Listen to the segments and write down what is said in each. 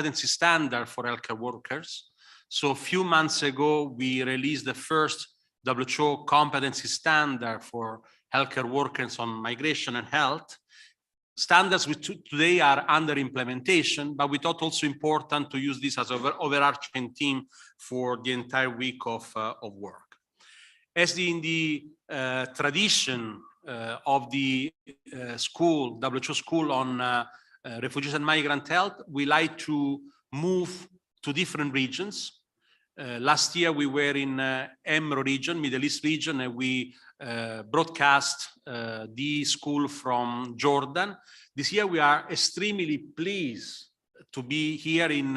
competency standard for healthcare workers. So a few months ago, we released the first WHO competency standard for healthcare workers on migration and health. Standards which today are under implementation, but we thought also important to use this as an overarching theme for the entire week of work. As in the tradition of the school, WHO school on refugees and migrant health, we like to move to different regions. Last year we were in EMRO region, Middle East region, and we broadcast the school from Jordan. This year we are extremely pleased to be here in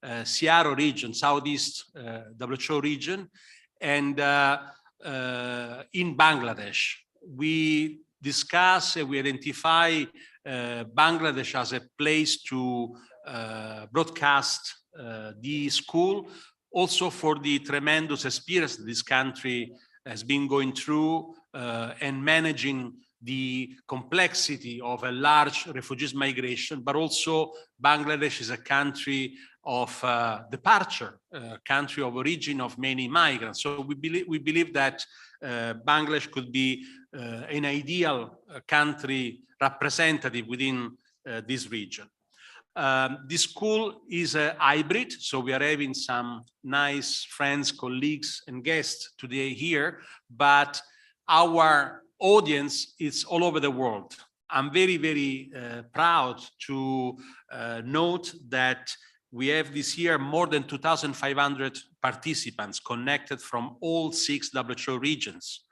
Siaro region, Southeast WHO region, and in Bangladesh. We discuss and we identify Bangladesh as a place to broadcast the school, also for the tremendous experience this country has been going through and managing the complexity of a large refugees migration, but also Bangladesh is a country of departure, country of origin of many migrants. So we believe that Bangladesh could be an ideal country representative within this region. This school is a hybrid, so we are having some nice friends, colleagues, and guests today here, but our audience is all over the world. I'm very, very proud to note that we have this year more than 2,500 participants connected from all 6 WHO regions.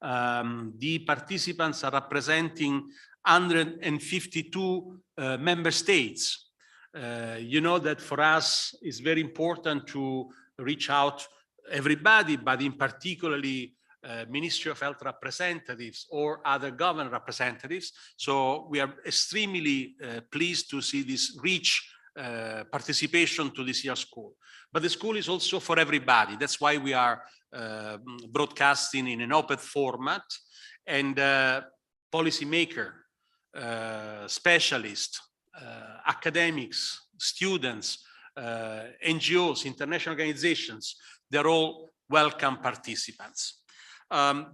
The participants are representing 152 member states. You know that for us it's very important to reach out everybody, but in particularly Ministry of Health representatives or other government representatives. So we are extremely pleased to see this rich participation to this year's school. But the school is also for everybody. That's why we are broadcasting in an open format, and policymaker, specialists, academics, students, NGOs, international organizations, they're all welcome participants.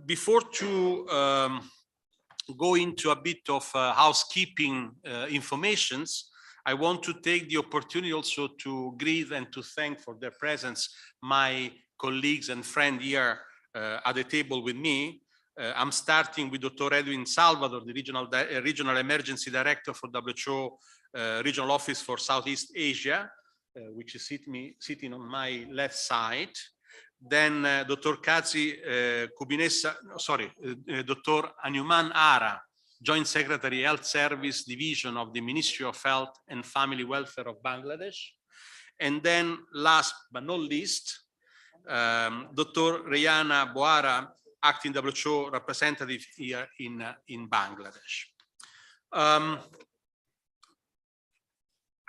Before to go into a bit of housekeeping informations, I want to take the opportunity also to greet and to thank for their presence my colleagues and friends here at the table with me. I'm starting with Dr. Edwin Salvador, the Regional Emergency Director for WHO Regional Office for Southeast Asia, which is sitting on my left side. Then Dr. Kazi Kubinesa, Dr. Anyuman Ara, Joint Secretary Health Service Division of the Ministry of Health and Family Welfare of Bangladesh. And then last but not least, Dr. Rayana Boara, Acting WHO Representative here in Bangladesh.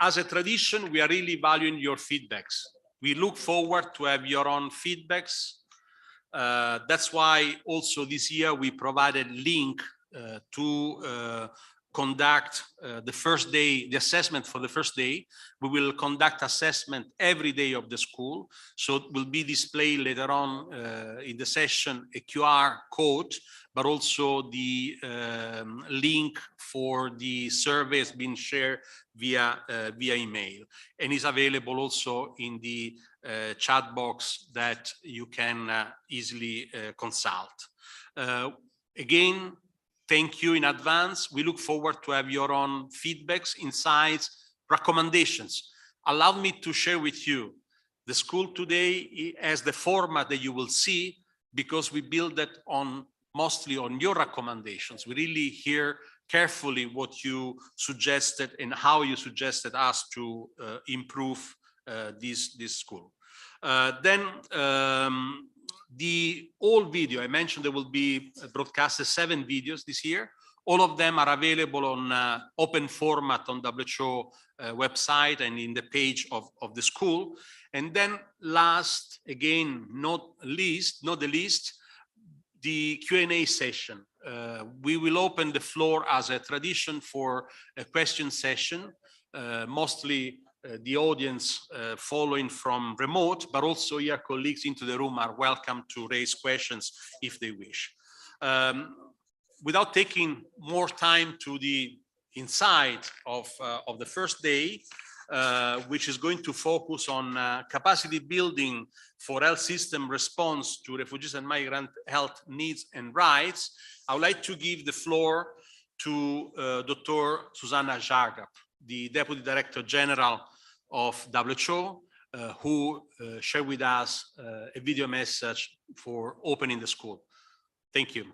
As a tradition, we are really valuing your feedbacks. We look forward to have your own feedbacks. That's why also this year we provided link to conduct the first day, the assessment for the first day. We will conduct assessment every day of the school. So it will be displayed later on in the session, a QR code, but also the link for the survey has been shared via email, and is available also in the chat box that you can easily consult. Again, thank you in advance. We look forward to have your own feedbacks, insights, recommendations. Allow me to share with you, the school today has the format that you will see because we build it on mostly on your recommendations. We really hear carefully what you suggested and how you suggested us to improve this school. Then the old video, I mentioned there will be broadcasted 7 videos this year. All of them are available on open format on WHO website and in the page of the school. And then last, again, not the least, the Q&A session. We will open the floor as a tradition for a question session, mostly the audience following from remote, but also your colleagues into the room are welcome to raise questions if they wish. Without taking more time to the inside of the first day, which is going to focus on capacity building for health system response to refugees and migrant health needs and rights, I would like to give the floor to Dr. Susanna Jagab, the Deputy Director General of WHO, who shared with us a video message for opening the school. Thank you.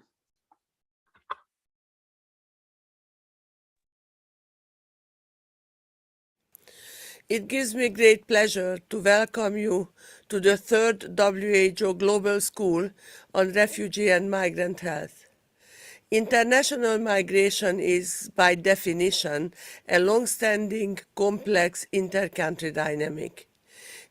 It gives me great pleasure to welcome you to the third WHO Global School on Refugee and Migrant Health. International migration is, by definition, a long-standing, complex inter-country dynamic.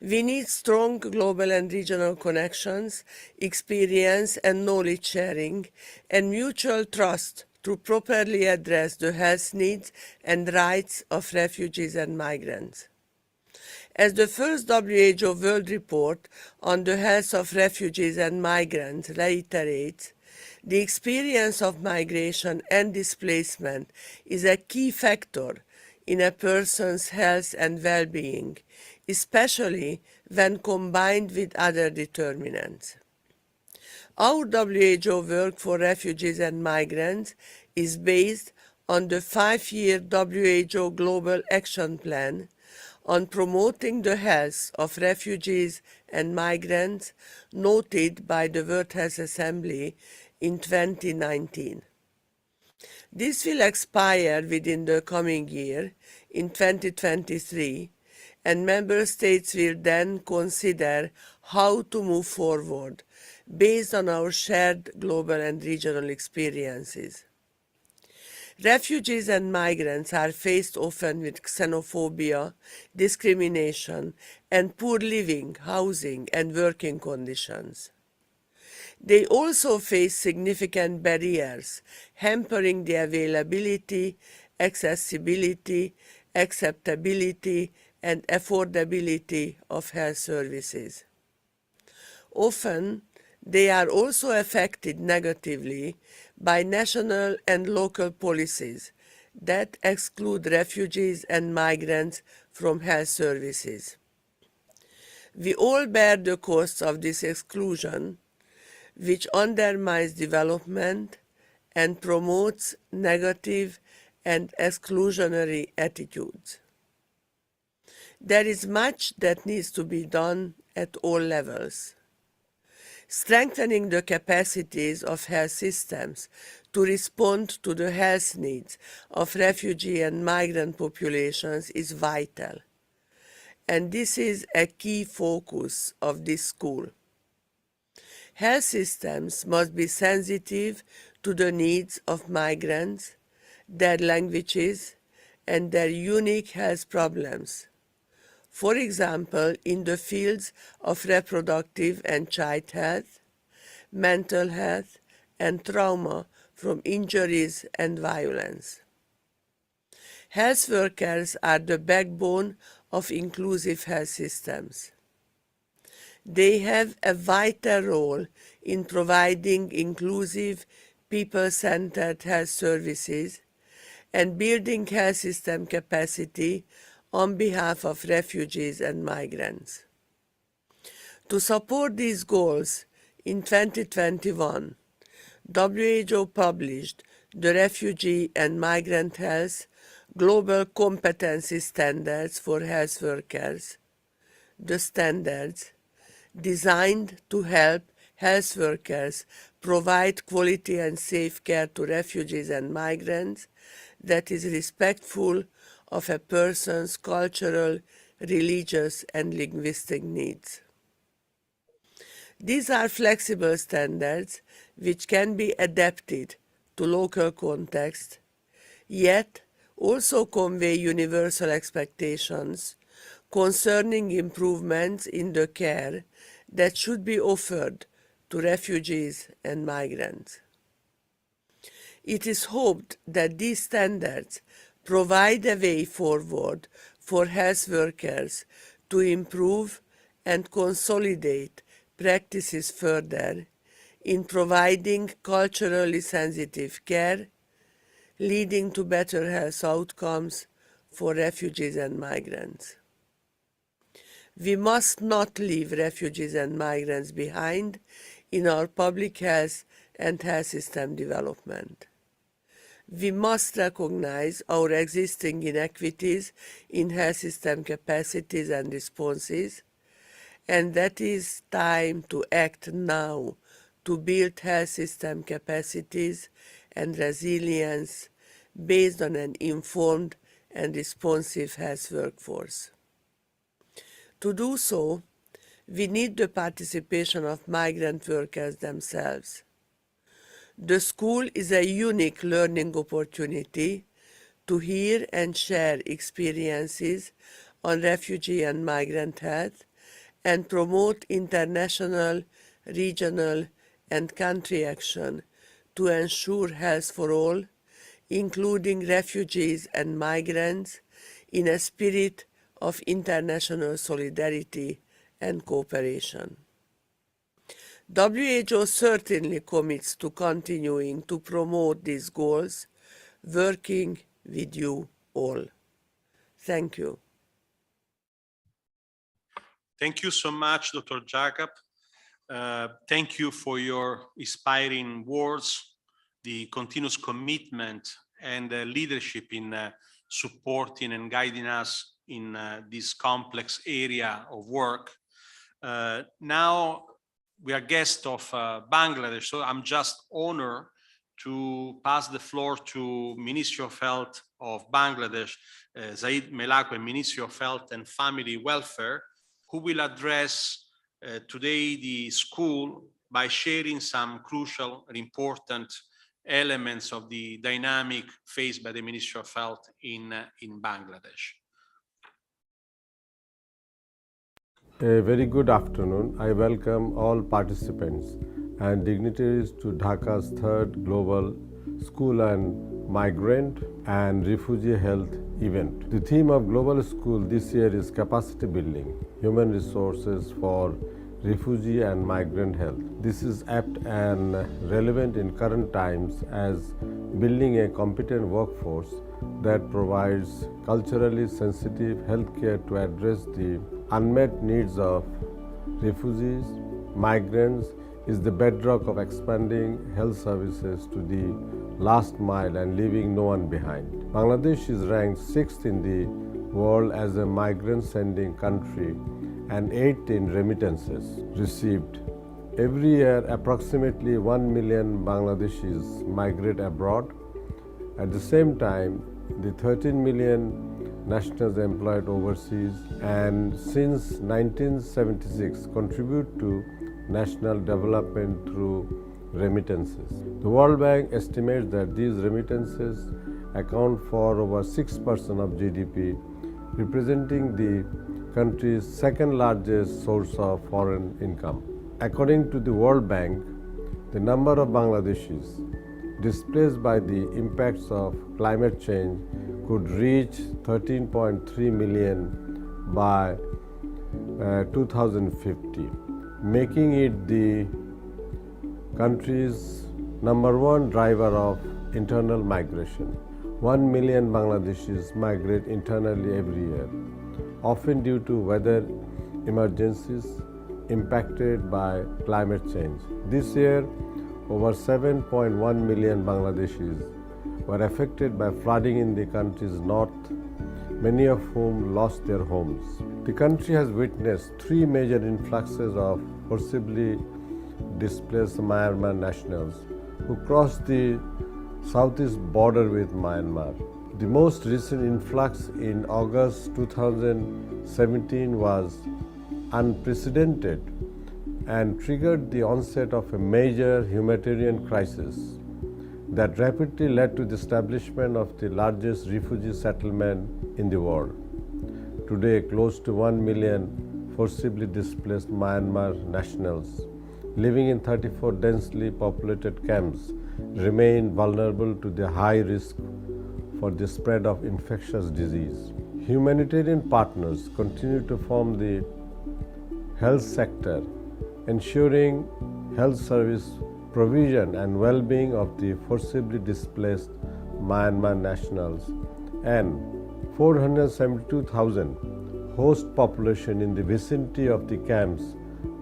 We need strong global and regional connections, experience and knowledge sharing, and mutual trust to properly address the health needs and rights of refugees and migrants. As the first WHO World Report on the health of refugees and migrants reiterates, the experience of migration and displacement is a key factor in a person's health and well-being, especially when combined with other determinants. Our WHO work for refugees and migrants is based on the 5-year WHO Global Action Plan on promoting the health of refugees and migrants noted by the World Health Assembly in 2019. This will expire within the coming year, in 2023, and member states will then consider how to move forward based on our shared global and regional experiences. Refugees and migrants are faced often with xenophobia, discrimination, and poor living, housing, and working conditions. They also face significant barriers, hampering the availability, accessibility, acceptability, and affordability of health services. Often, they are also affected negatively by national and local policies that exclude refugees and migrants from health services. We all bear the costs of this exclusion, which undermines development and promotes negative and exclusionary attitudes. There is much that needs to be done at all levels. Strengthening the capacities of health systems to respond to the health needs of refugee and migrant populations is vital, and this is a key focus of this school. Health systems must be sensitive to the needs of migrants, their languages, and their unique health problems. For example, in the fields of reproductive and child health, mental health, and trauma from injuries and violence. Health workers are the backbone of inclusive health systems. They have a vital role in providing inclusive, people-centered health services and building health system capacity on behalf of refugees and migrants. To support these goals, in 2021, WHO published the Refugee and Migrant Health Global Competency Standards for Health Workers, the standards designed to help health workers provide quality and safe care to refugees and migrants that is respectful of a person's cultural, religious, and linguistic needs. These are flexible standards which can be adapted to local context, yet also convey universal expectations concerning improvements in the care that should be offered to refugees and migrants. It is hoped that these standards provide a way forward for health workers to improve and consolidate practices further in providing culturally sensitive care, leading to better health outcomes for refugees and migrants. We must not leave refugees and migrants behind in our public health and health system development. We must recognize our existing inequities in health system capacities and responses, and that is time to act now to build health system capacities and resilience based on an informed and responsive health workforce. To do so, we need the participation of migrant workers themselves. The school is a unique learning opportunity to hear and share experiences on refugee and migrant health and promote international, regional, and country action to ensure health for all, including refugees and migrants, in a spirit of international solidarity and cooperation. WHO certainly commits to continuing to promote these goals, working with you all. Thank you. Thank you so much, Dr. Jacob. Thank you for your inspiring words, the continuous commitment and leadership in supporting and guiding us in this complex area of work. Now we are guests of Bangladesh, so I'm just honored to pass the floor to Ministry of Health of Bangladesh, Zaid Melako, Ministry of Health and Family Welfare, who will address today the school by sharing some crucial and important elements of the dynamic faced by the Ministry of Health in Bangladesh. A very good afternoon. I welcome all participants and dignitaries to Dhaka's third Global School and Migrant and Refugee Health event. The theme of Global School this year is capacity building, human resources for refugee and migrant health. This is apt and relevant in current times as building a competent workforce that provides culturally sensitive healthcare to address the unmet needs of refugees, migrants is the bedrock of expanding health services to the last mile and leaving no one behind. Bangladesh is ranked 6th in the world as a migrant-sending country and 8th in remittances received. Every year, approximately 1 million Bangladeshis migrate abroad. At the same time, the 13 million nationals employed overseas and since 1976 contribute to national development through remittances. The World Bank estimates that these remittances account for over 6% of GDP, representing the country's second largest source of foreign income. According to the World Bank, the number of Bangladeshis displaced by the impacts of climate change could reach 13.3 million by 2050, making it the country's #1 driver of internal migration. 1 million Bangladeshis migrate internally every year, often due to weather emergencies impacted by climate change. This year, over 7.1 million Bangladeshis were affected by flooding in the country's north, many of whom lost their homes. The country has witnessed 3 major influxes of forcibly displaced Myanmar nationals who crossed the southeast border with Myanmar. The most recent influx in August 2017 was unprecedented and triggered the onset of a major humanitarian crisis that rapidly led to the establishment of the largest refugee settlement in the world. Today, close to 1 million forcibly displaced Myanmar nationals living in 34 densely populated camps remain vulnerable to the high risk for the spread of infectious disease. Humanitarian partners continue to form the health sector, ensuring health service provision and well-being of the forcibly displaced Myanmar nationals, and 472,000 host population in the vicinity of the camps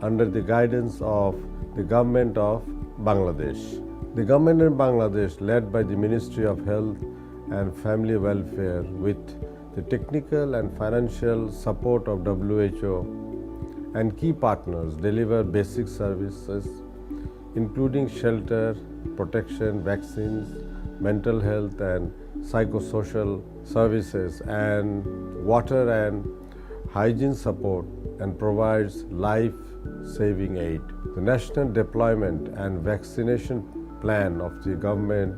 under the guidance of the government of Bangladesh. The government of Bangladesh, led by the Ministry of Health and Family Welfare with the technical and financial support of WHO and key partners, deliver basic services including shelter, protection, vaccines, mental health and psychosocial services, and water and hygiene support, and provides life-saving aid. The national deployment and vaccination plan of the government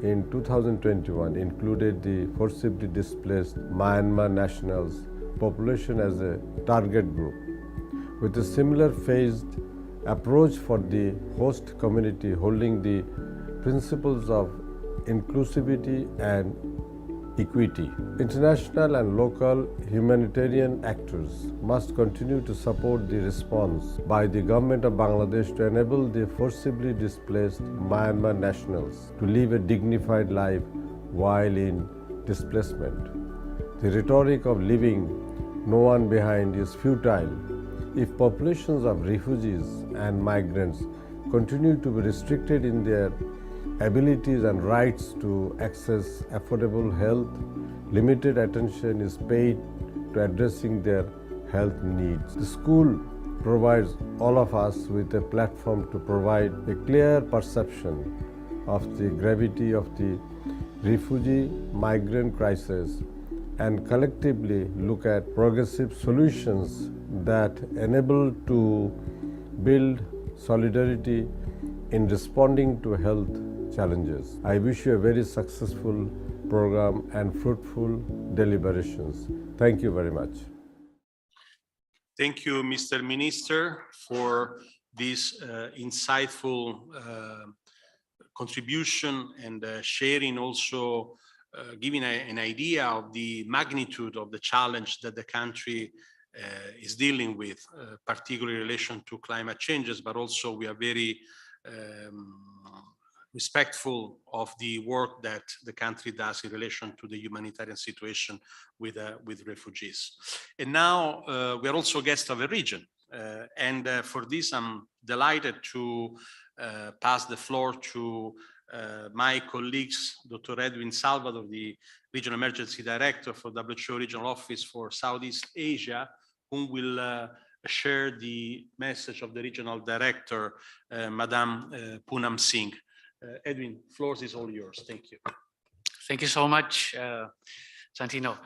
in 2021 included the forcibly displaced Myanmar nationals population as a target group, with a similar phased approach for the host community, holding the principles of inclusivity and equity. International and local humanitarian actors must continue to support the response by the government of Bangladesh to enable the forcibly displaced Myanmar nationals to live a dignified life while in displacement. The rhetoric of leaving no one behind is futile if populations of refugees and migrants continue to be restricted in their abilities and rights to access affordable health. Limited attention is paid to addressing their health needs. The school provides all of us with a platform to provide a clear perception of the gravity of the refugee-migrant crisis and collectively look at progressive solutions that enable to build solidarity in responding to health challenges. I wish you a very successful program and fruitful deliberations. Thank you very much. Thank you, Mr. Minister, for this insightful contribution and sharing, also giving an idea of the magnitude of the challenge that the country is dealing with, particularly in relation to climate changes, but also we are very respectful of the work that the country does in relation to the humanitarian situation with refugees. And now we are also guests of a region. And for this, I'm delighted to pass the floor to my colleagues, Dr. Edwin Salvador, the Regional Emergency Director for WHO Regional Office for Southeast Asia, whom will share the message of the Regional Director, Madame Poonam Singh. Edwin, floor is all yours. Thank you. Thank you so much, Santino.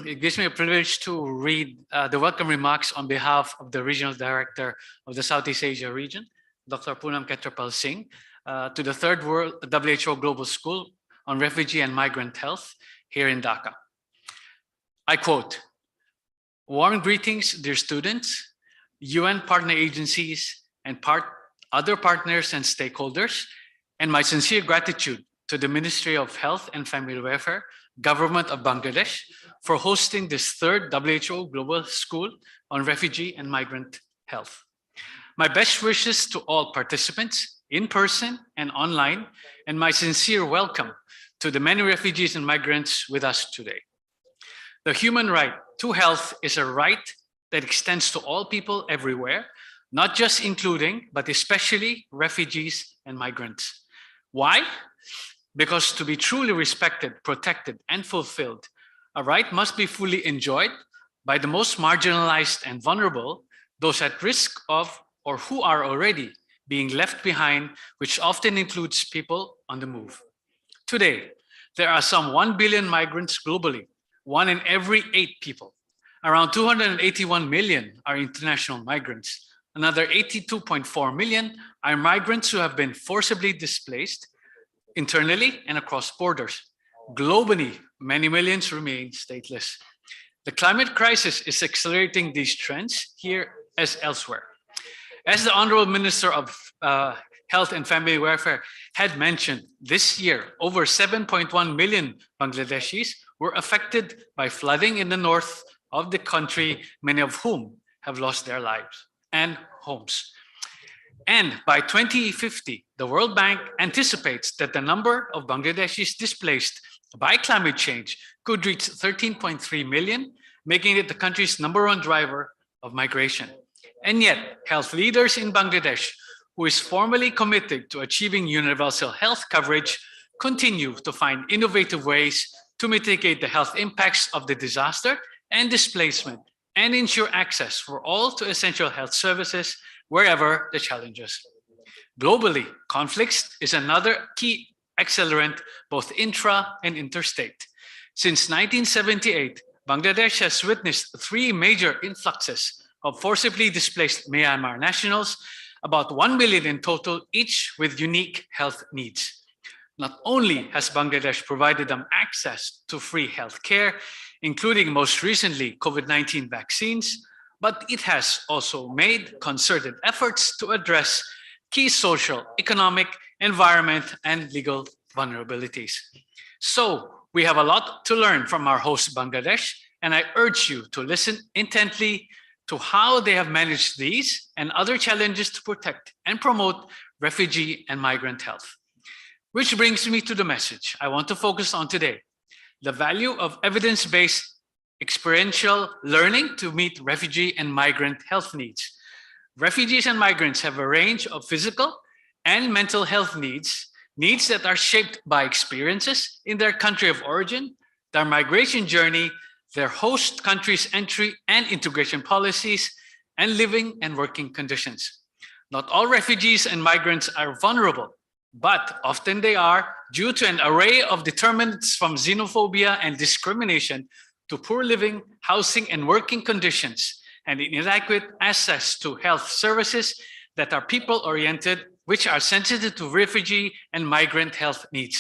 It gives me a privilege to read the welcome remarks on behalf of the Regional Director of the Southeast Asia region, Dr. Poonam Ketrapal Singh, to the Third World WHO Global School on Refugee and Migrant Health here in Dhaka. I quote, "Warm greetings, dear students, UN partner agencies, and other partners and stakeholders, and my sincere gratitude to the Ministry of Health and Family Welfare, Government of Bangladesh, for hosting this third WHO Global School on Refugee and Migrant Health. My best wishes to all participants in person and online, and my sincere welcome to the many refugees and migrants with us today. The human right to health is a right that extends to all people everywhere, not just including, but especially refugees and migrants. Why? Because to be truly respected, protected, and fulfilled, a right must be fully enjoyed by the most marginalized and vulnerable, those at risk of or who are already being left behind, which often includes people on the move. Today, there are some 1 billion migrants globally, 1 in every 8 people. Around 281 million are international migrants. Another 82.4 million are migrants who have been forcibly displaced internally and across borders. Globally, many millions remain stateless. The climate crisis is accelerating these trends here as elsewhere. As the Honorable Minister of Health and Family Welfare had mentioned, this year, over 7.1 million Bangladeshis were affected by flooding in the north of the country, many of whom have lost their lives and homes. And by 2050, the World Bank anticipates that the number of Bangladeshis displaced by climate change could reach 13.3 million, making it the country's #1 driver of migration. And yet, health leaders in Bangladesh, who is formally committed to achieving universal health coverage, continue to find innovative ways to mitigate the health impacts of the disaster and displacement and ensure access for all to essential health services wherever the challenges. Globally, conflicts is another key accelerant, both intra and interstate. Since 1978, Bangladesh has witnessed 3 major influxes of forcibly displaced Myanmar nationals, about 1 million in total, each with unique health needs. Not only has Bangladesh provided them access to free health care, including most recently COVID-19 vaccines, but it has also made concerted efforts to address key social, economic, environment, and legal vulnerabilities. So we have a lot to learn from our host, Bangladesh, and I urge you to listen intently to how they have managed these and other challenges to protect and promote refugee and migrant health. Which brings me to the message I want to focus on today: the value of evidence-based experiential learning to meet refugee and migrant health needs. Refugees and migrants have a range of physical and mental health needs that are shaped by experiences in their country of origin, their migration journey, their host country's entry and integration policies, and living and working conditions. Not all refugees and migrants are vulnerable, but often they are due to an array of determinants from xenophobia and discrimination to poor living, housing, and working conditions, and inadequate access to health services that are people-oriented, which are sensitive to refugee and migrant health needs.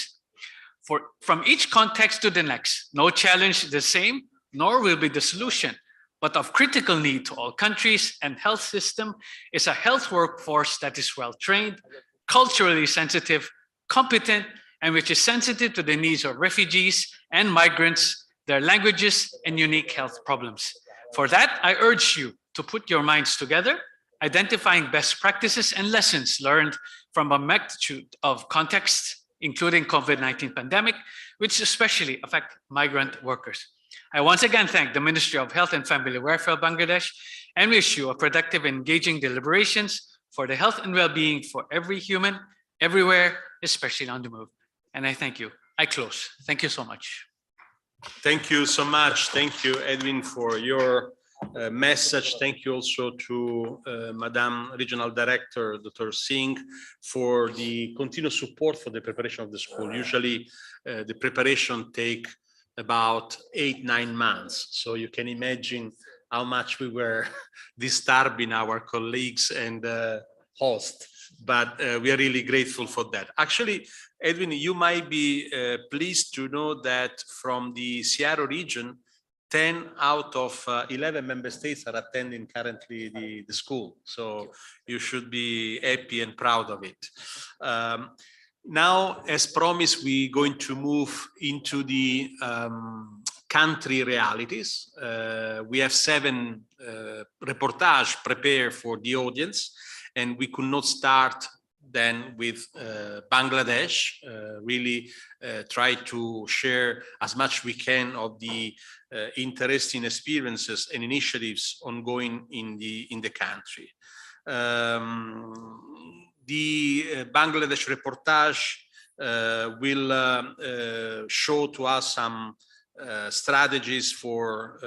From each context to the next, no challenge is the same, nor will be the solution, but of critical need to all countries and health system is a health workforce that is well-trained, culturally sensitive, competent, and which is sensitive to the needs of refugees and migrants, their languages, and unique health problems. For that, I urge you to put your minds together, identifying best practices and lessons learned from a multitude of contexts, including COVID-19 pandemic, which especially affect migrant workers. I once again thank the Ministry of Health and Family Welfare Bangladesh and wish you a productive, engaging deliberations for the health and well-being for every human, everywhere, especially on the move. And I thank you. I close. Thank you so much. Thank you so much. Thank you, Edwin, for your message. Thank you also to Madam Regional Director, Dr. Singh, for the continuous support for the preparation of the school. Usually the preparation take about 8-9 months. So you can imagine how much we were disturbing our colleagues and hosts, but we are really grateful for that. Actually, Edwin, you might be pleased to know that from the Seattle region, 10 out of 11 member states are attending currently the school. So you should be happy and proud of it. Now, as promised, we're going to move into the country realities. We have 7 reportages prepared for the audience, and we could not start then with Bangladesh, really try to share as much we can of the interesting experiences and initiatives ongoing in the country. The Bangladesh reportage will show to us some strategies for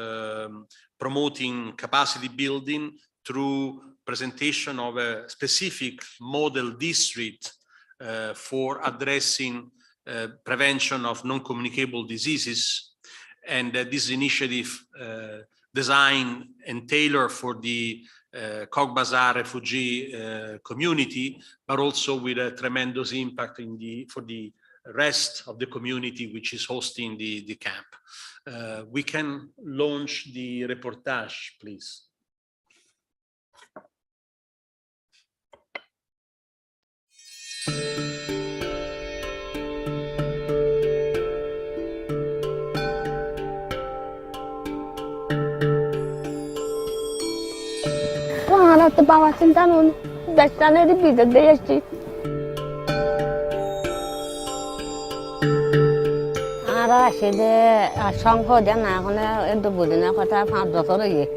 promoting capacity building through presentation of a specific model district for addressing prevention of non-communicable diseases. And this initiative designed and tailored for the Cox's Bazar refugee community, but also with a tremendous impact for the rest of the community which is hosting the camp. We can launch the reportage, please. Sonra da babasından onu 5 tane de bir de yaşlı. Ara şimdi şanko diye ne endo budine kata falan doktora ye.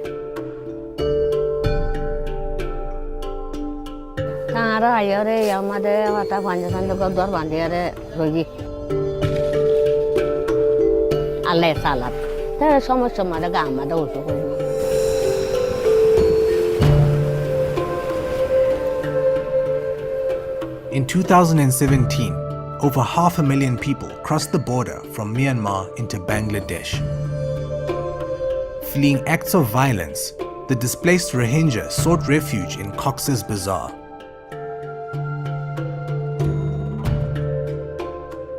Ara ayare yamade kata panjasan da doktor bandiyare rogi. Allah salat. Tapi sama-sama ada gamma da usul. In 2017, over 500,000 people crossed the border from Myanmar into Bangladesh. Fleeing acts of violence, the displaced Rohingya sought refuge in Cox's Bazar.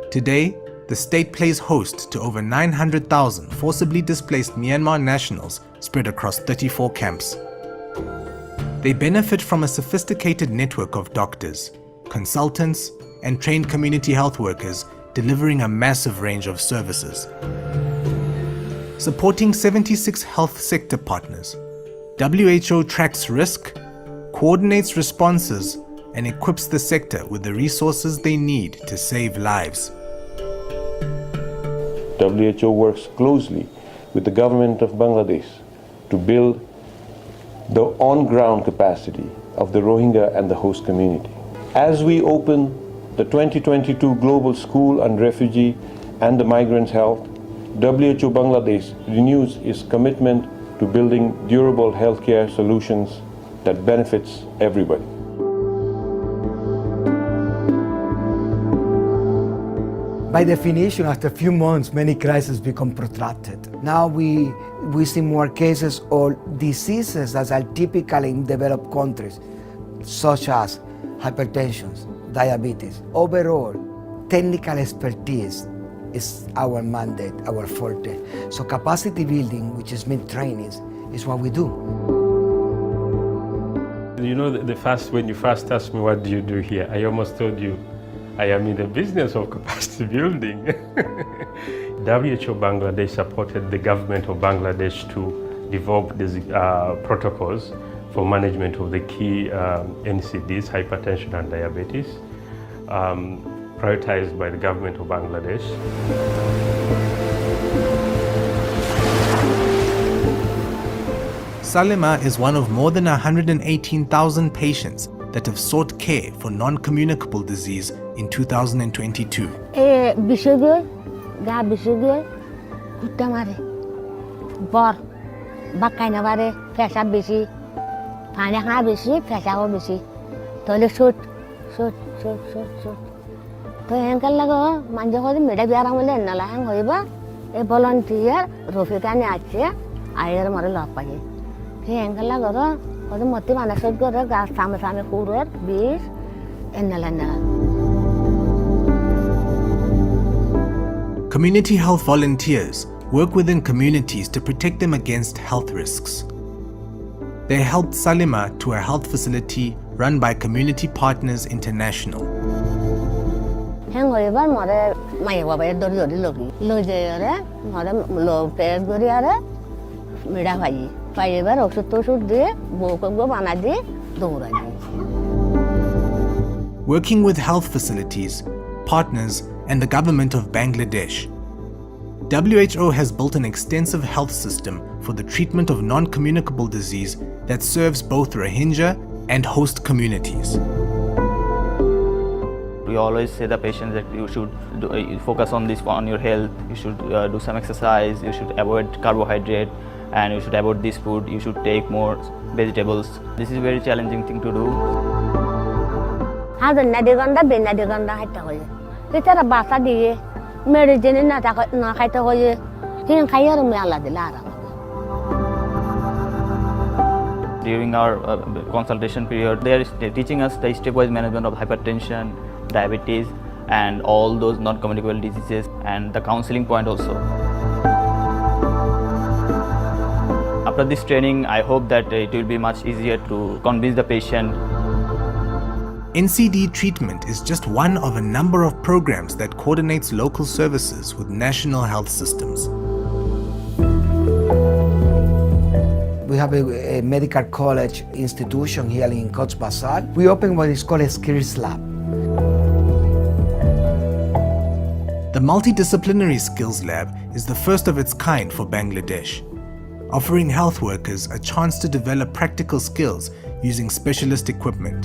Today, the state plays host to over 900,000 forcibly displaced Myanmar nationals spread across 34 camps. They benefit from a sophisticated network of doctors, consultants, and trained community health workers delivering a massive range of services. Supporting 76 health sector partners, WHO tracks risk, coordinates responses, and equips the sector with the resources they need to save lives. WHO works closely with the government of Bangladesh to build the on-ground capacity of the Rohingya and the host community. As we open the 2022 Global School on Refugee and the Migrants' Health, WHO Bangladesh renews its commitment to building durable healthcare solutions that benefits everybody. By definition, after a few months, many crises become protracted. Now we see more cases or diseases that are typical in developed countries, such as hypertension, diabetes. Overall, technical expertise is our mandate, our forte. So capacity building, which is mean trainings, is what we do. You know, when you first asked me what do you do here, I almost told you I am in the business of capacity building. WHO Bangladesh supported the government of Bangladesh to develop these protocols for management of the key NCDs, hypertension and diabetes, prioritized by the government of Bangladesh. Salima is one of more than 118,000 patients that have sought care for non-communicable disease in 2022. Bisugul, ga bisugul, kutamare, bor, bakkaina bare, fesa bisi, panakna bisi, fesa ho bisi, tole shoot. To engkal lago, manja ko di meda biara mule nala hang hoiba, volunteer, Refugee ne ache, ayer mare lapaye. To engkal lago ro, kodu moti mana shoot go ro, ga sama kurur, bis, nala. Community health volunteers work within communities to protect them against health risks. They helped Salima to a health facility run by Community Partners International. Working with health facilities, partners, and the government of Bangladesh, WHO has built an extensive health system for the treatment of non-communicable disease that serves both Rohingya and host communities. We always say the patients that you should focus on your health, you should do some exercise, you should avoid carbohydrate, and you should avoid this food, you should take more vegetables. This is a very challenging thing to do. Kita bahasa di medicine na kaita hoye tin kaya rum ala dilara. During our consultation period, they are teaching us the stepwise management of hypertension, diabetes, and all those non-communicable diseases, and the counseling point also. After this training, I hope that it will be much easier to convince the patient. NCD treatment is just one of a number of programs that coordinates local services with national health systems. We have a medical college institution here in Cox's Bazar. We opened what is called a skills lab. The Multidisciplinary Skills Lab is the first of its kind for Bangladesh, offering health workers a chance to develop practical skills using specialist equipment.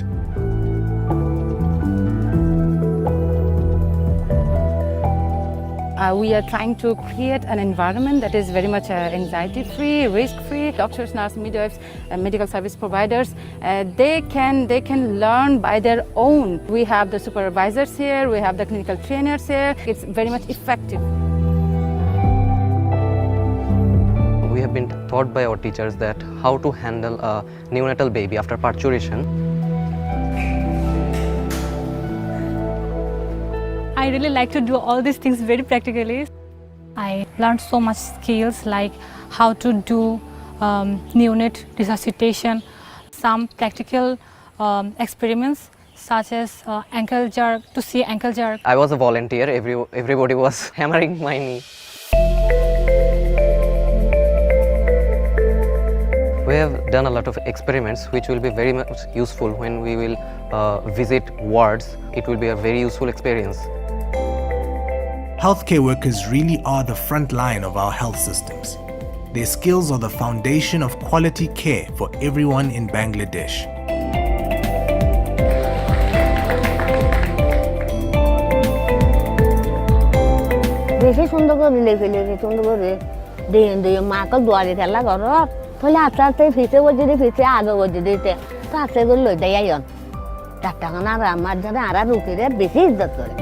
We are trying to create an environment that is very much anxiety-free, risk-free. Doctors, nurses, midwives, medical service providers, they can learn by their own. We have the supervisors here, we have the clinical trainers here. It's very much effective. We have been taught by our teachers that how to handle a neonatal baby after parturition. I really like to do all these things very practically. I learned so much skills like how to do neonate resuscitation, some practical experiments such as ankle jerk, to see ankle jerk. I was a volunteer, everybody was hammering my knee. We have done a lot of experiments which will be very much useful when we will visit wards. It will be a very useful experience. Healthcare workers really are the front line of our health systems. Their skills are the foundation of quality care for everyone in Bangladesh. বেশি সুন্দর করে লিখে সুন্দর করে দিয়ে মাকে দোয়ারে খেলা করো তাহলে আস্তে আস্তে ফিসে বসে ফিসে আগে বসে দিতে তো আস্তে করে লই দেয় আইন 4 টাকা না আমার জন্য আর রুটিরে বেশি ইজ্জত করে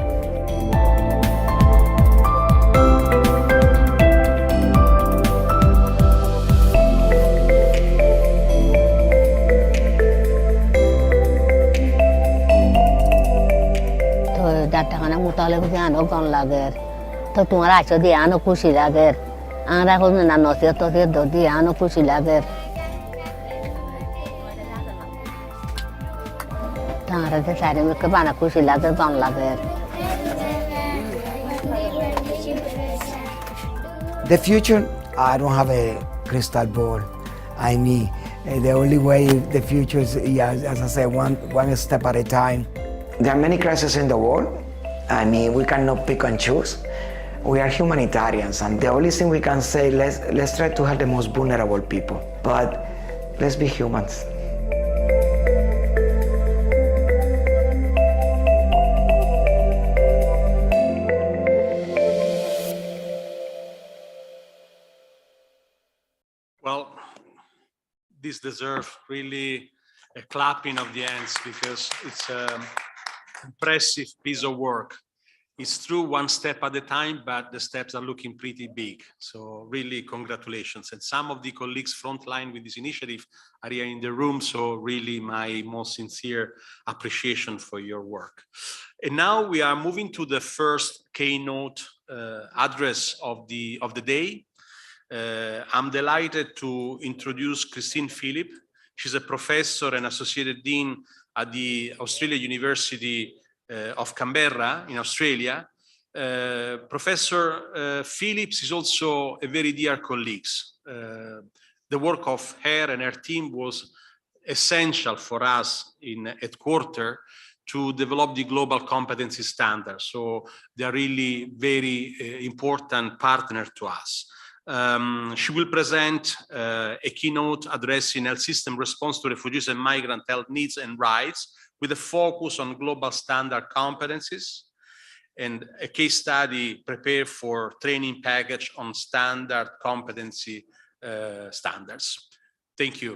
তো 4 টাকা না মোতালে করে আনো কোন লাগে তো তোমার আইসো দিয়ে আনো খুশি লাগে আর এখন না নসে তো দিয়ে আনো খুশি লাগে তারা যে সাইডে মুখে বানা খুশি লাগে কোন লাগে The future, I don't have a crystal ball. I mean, the only way the future is, yeah, as I said, one step at a time. There are many crises in the world. I mean, we cannot pick and choose. We are humanitarians, and the only thing we can say, let's try to help the most vulnerable people. But let's be humans. Well, these deserve really a clapping of the hands because it's an impressive piece of work. It's true one step at a time, but the steps are looking pretty big. So really congratulations. And some of the colleagues frontline with this initiative are here in the room. So really my most sincere appreciation for your work. And now we are moving to the first keynote address of the day. I'm delighted to introduce Christine Phillip. She's a professor and associate dean at the Australia University of Canberra in Australia. Professor Phillips is also a very dear colleague. The work of her and her team was essential for us in headquarters to develop the global competency standards. So they are really very important partner to us. She will present a keynote addressing health system response to refugees and migrant health needs and rights with a focus on global standard competencies and a case study prepared for training package on standard competency standards. Thank you.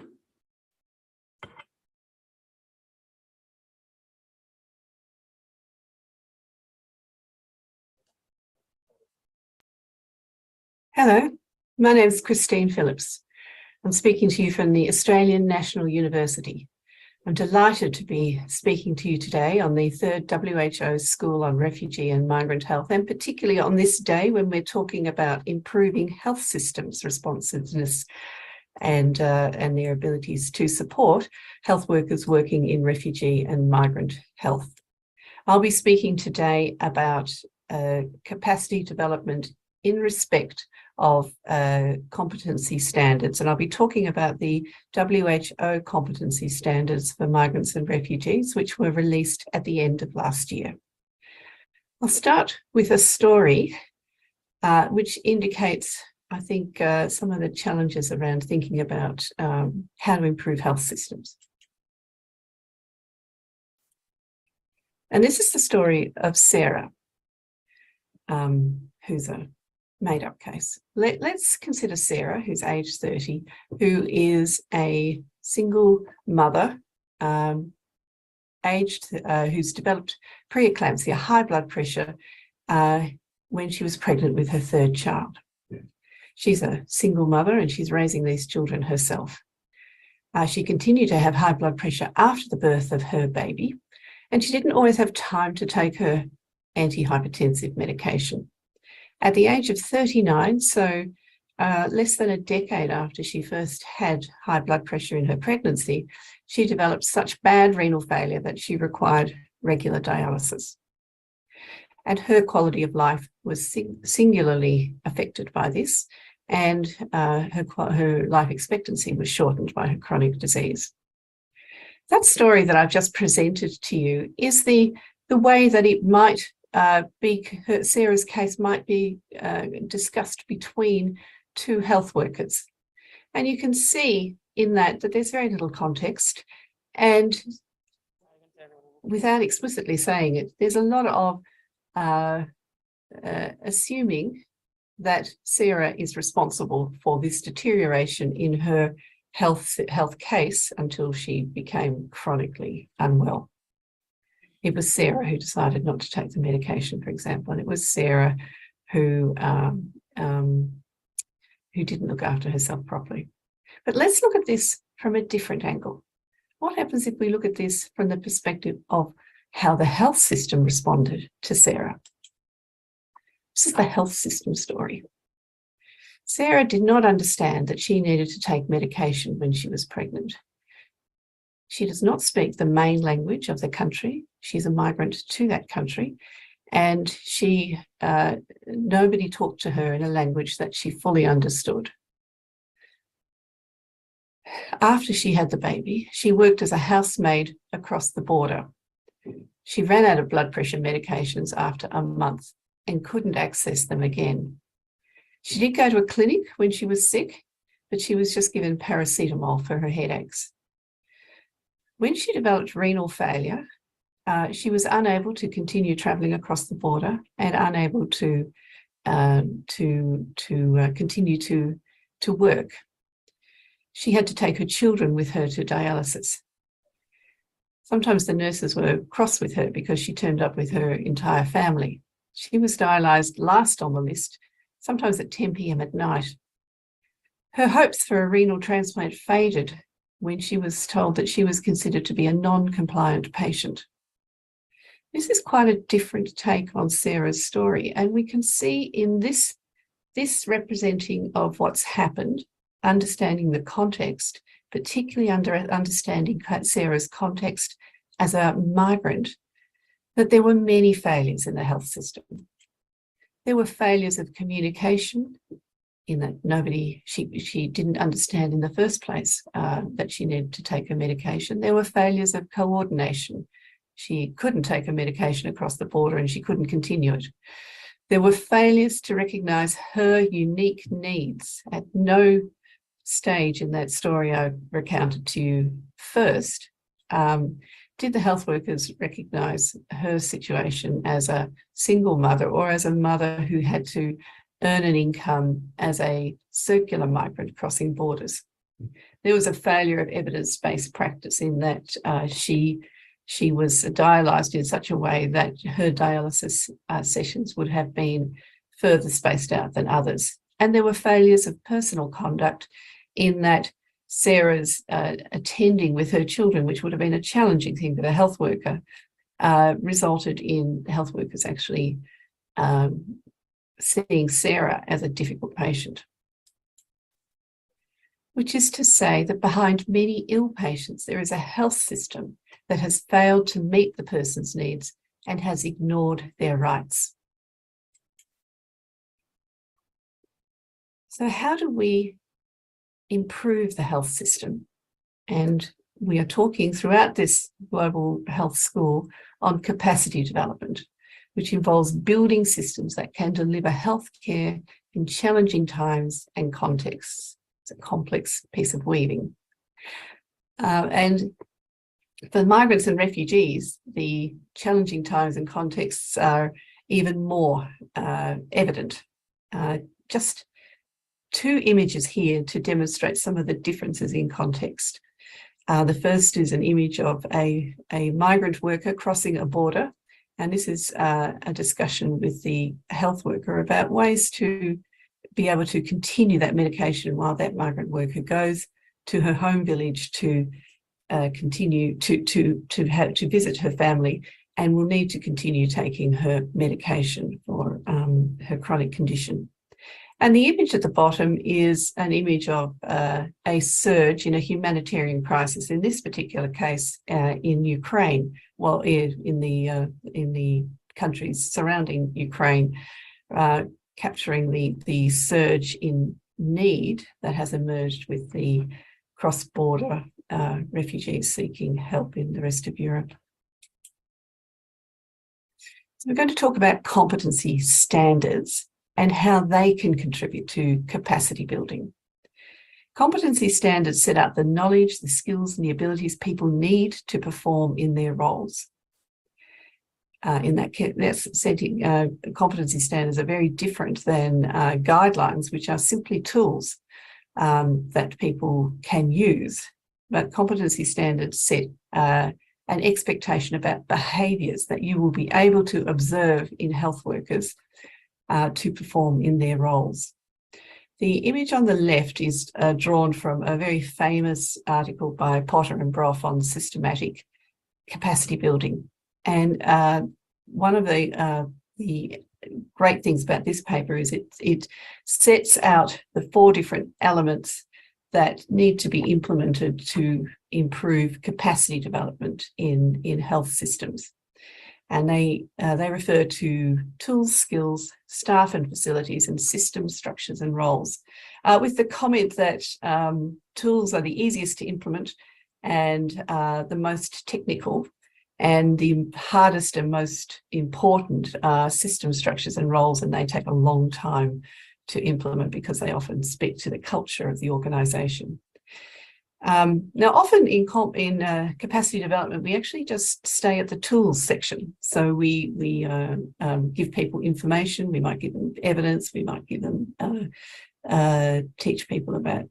Hello, my name is Christine Phillips. I'm speaking to you from the Australian National University. I'm delighted to be speaking to you today on the third WHO School on Refugee and Migrant Health, and particularly on this day when we're talking about improving health systems responsiveness and their abilities to support health workers working in refugee and migrant health. I'll be speaking today about capacity development in respect of competency standards. And I'll be talking about the WHO competency standards for migrants and refugees, which were released at the end of last year. I'll start with a story which indicates, I think, some of the challenges around thinking about how to improve health systems. And this is the story of Sarah, who's a made-up case. Let's consider Sarah, who's age 30, who is a single mother, who's developed preeclampsia, high blood pressure, when she was pregnant with her third child. She's a single mother and she's raising these children herself. She continued to have high blood pressure after the birth of her baby, and she didn't always have time to take her antihypertensive medication. At the age of 39, so less than a decade after she first had high blood pressure in her pregnancy, she developed such bad renal failure that she required regular dialysis. And her quality of life was singularly affected by this, and her life expectancy was shortened by her chronic disease. That story that I've just presented to you is the way that it might Sarah's case might be discussed between two health workers. And you can see in that there's very little context, and without explicitly saying it, there's a lot of assuming that Sarah is responsible for this deterioration in her health case until she became chronically unwell. It was Sarah who decided not to take the medication, for example, and it was Sarah who didn't look after herself properly. But let's look at this from a different angle. What happens if we look at this from the perspective of how the health system responded to Sarah? This is the health system story. Sarah did not understand that she needed to take medication when she was pregnant. She does not speak the main language of the country. She's a migrant to that country, and nobody talked to her in a language that she fully understood. After she had the baby, she worked as a housemaid across the border. She ran out of blood pressure medications after a month and couldn't access them again. She did go to a clinic when she was sick, but she was just given paracetamol for her headaches. When she developed renal failure, she was unable to continue travelling across the border and unable to continue to work. She had to take her children with her to dialysis. Sometimes the nurses were cross with her because she turned up with her entire family. She was dialysed last on the list, sometimes at 10 p.m. at night. Her hopes for a renal transplant faded when she was told that she was considered to be a non-compliant patient. This is quite a different take on Sarah's story, and we can see in this representing of what's happened, understanding the context, particularly understanding Sarah's context as a migrant, that there were many failures in the health system. There were failures of communication, in that she didn't understand in the first place that she needed to take her medication. There were failures of coordination. She couldn't take her medication across the border and she couldn't continue it. There were failures to recognise her unique needs. At no stage in that story I recounted to you first did the health workers recognise her situation as a single mother or as a mother who had to earn an income as a circular migrant crossing borders. There was a failure of evidence-based practice in that she was dialysed in such a way that her dialysis sessions would have been further spaced out than others. And there were failures of personal conduct in that Sarah's attending with her children, which would have been a challenging thing for the health worker, resulted in health workers actually seeing Sarah as a difficult patient. Which is to say that behind many ill patients, there is a health system that has failed to meet the person's needs and has ignored their rights. So how do we improve the health system? And we are talking throughout this Global Health School on capacity development, which involves building systems that can deliver healthcare in challenging times and contexts. It's a complex piece of weaving. And for migrants and refugees, the challenging times and contexts are even more evident. Just two images here to demonstrate some of the differences in context. The first is an image of a migrant worker crossing a border. And this is a discussion with the health worker about ways to be able to continue that medication while that migrant worker goes to her home village to continue to visit her family, and will need to continue taking her medication for her chronic condition. And the image at the bottom is an image of a surge in a humanitarian crisis, in this particular case in Ukraine, well, in the countries surrounding Ukraine, capturing the surge in need that has emerged with the cross-border refugees seeking help in the rest of Europe. So we're going to talk about competency standards and how they can contribute to capacity building. Competency standards set out the knowledge, the skills, and the abilities people need to perform in their roles. In that setting, competency standards are very different than guidelines, which are simply tools that people can use. But competency standards set an expectation about behaviours that you will be able to observe in health workers to perform in their roles. The image on the left is drawn from a very famous article by Potter and Brough on systematic capacity building. And one of the great things about this paper is it sets out the 4 different elements that need to be implemented to improve capacity development in health systems. And they refer to tools, skills, staff and facilities, and system structures and roles, with the comment that tools are the easiest to implement and the most technical, and the hardest and most important are system structures and roles, and they take a long time to implement because they often speak to the culture of the organisation. Now, often in capacity development, we actually just stay at the tools section. So we give people information, we might give them evidence, we might give them teach people about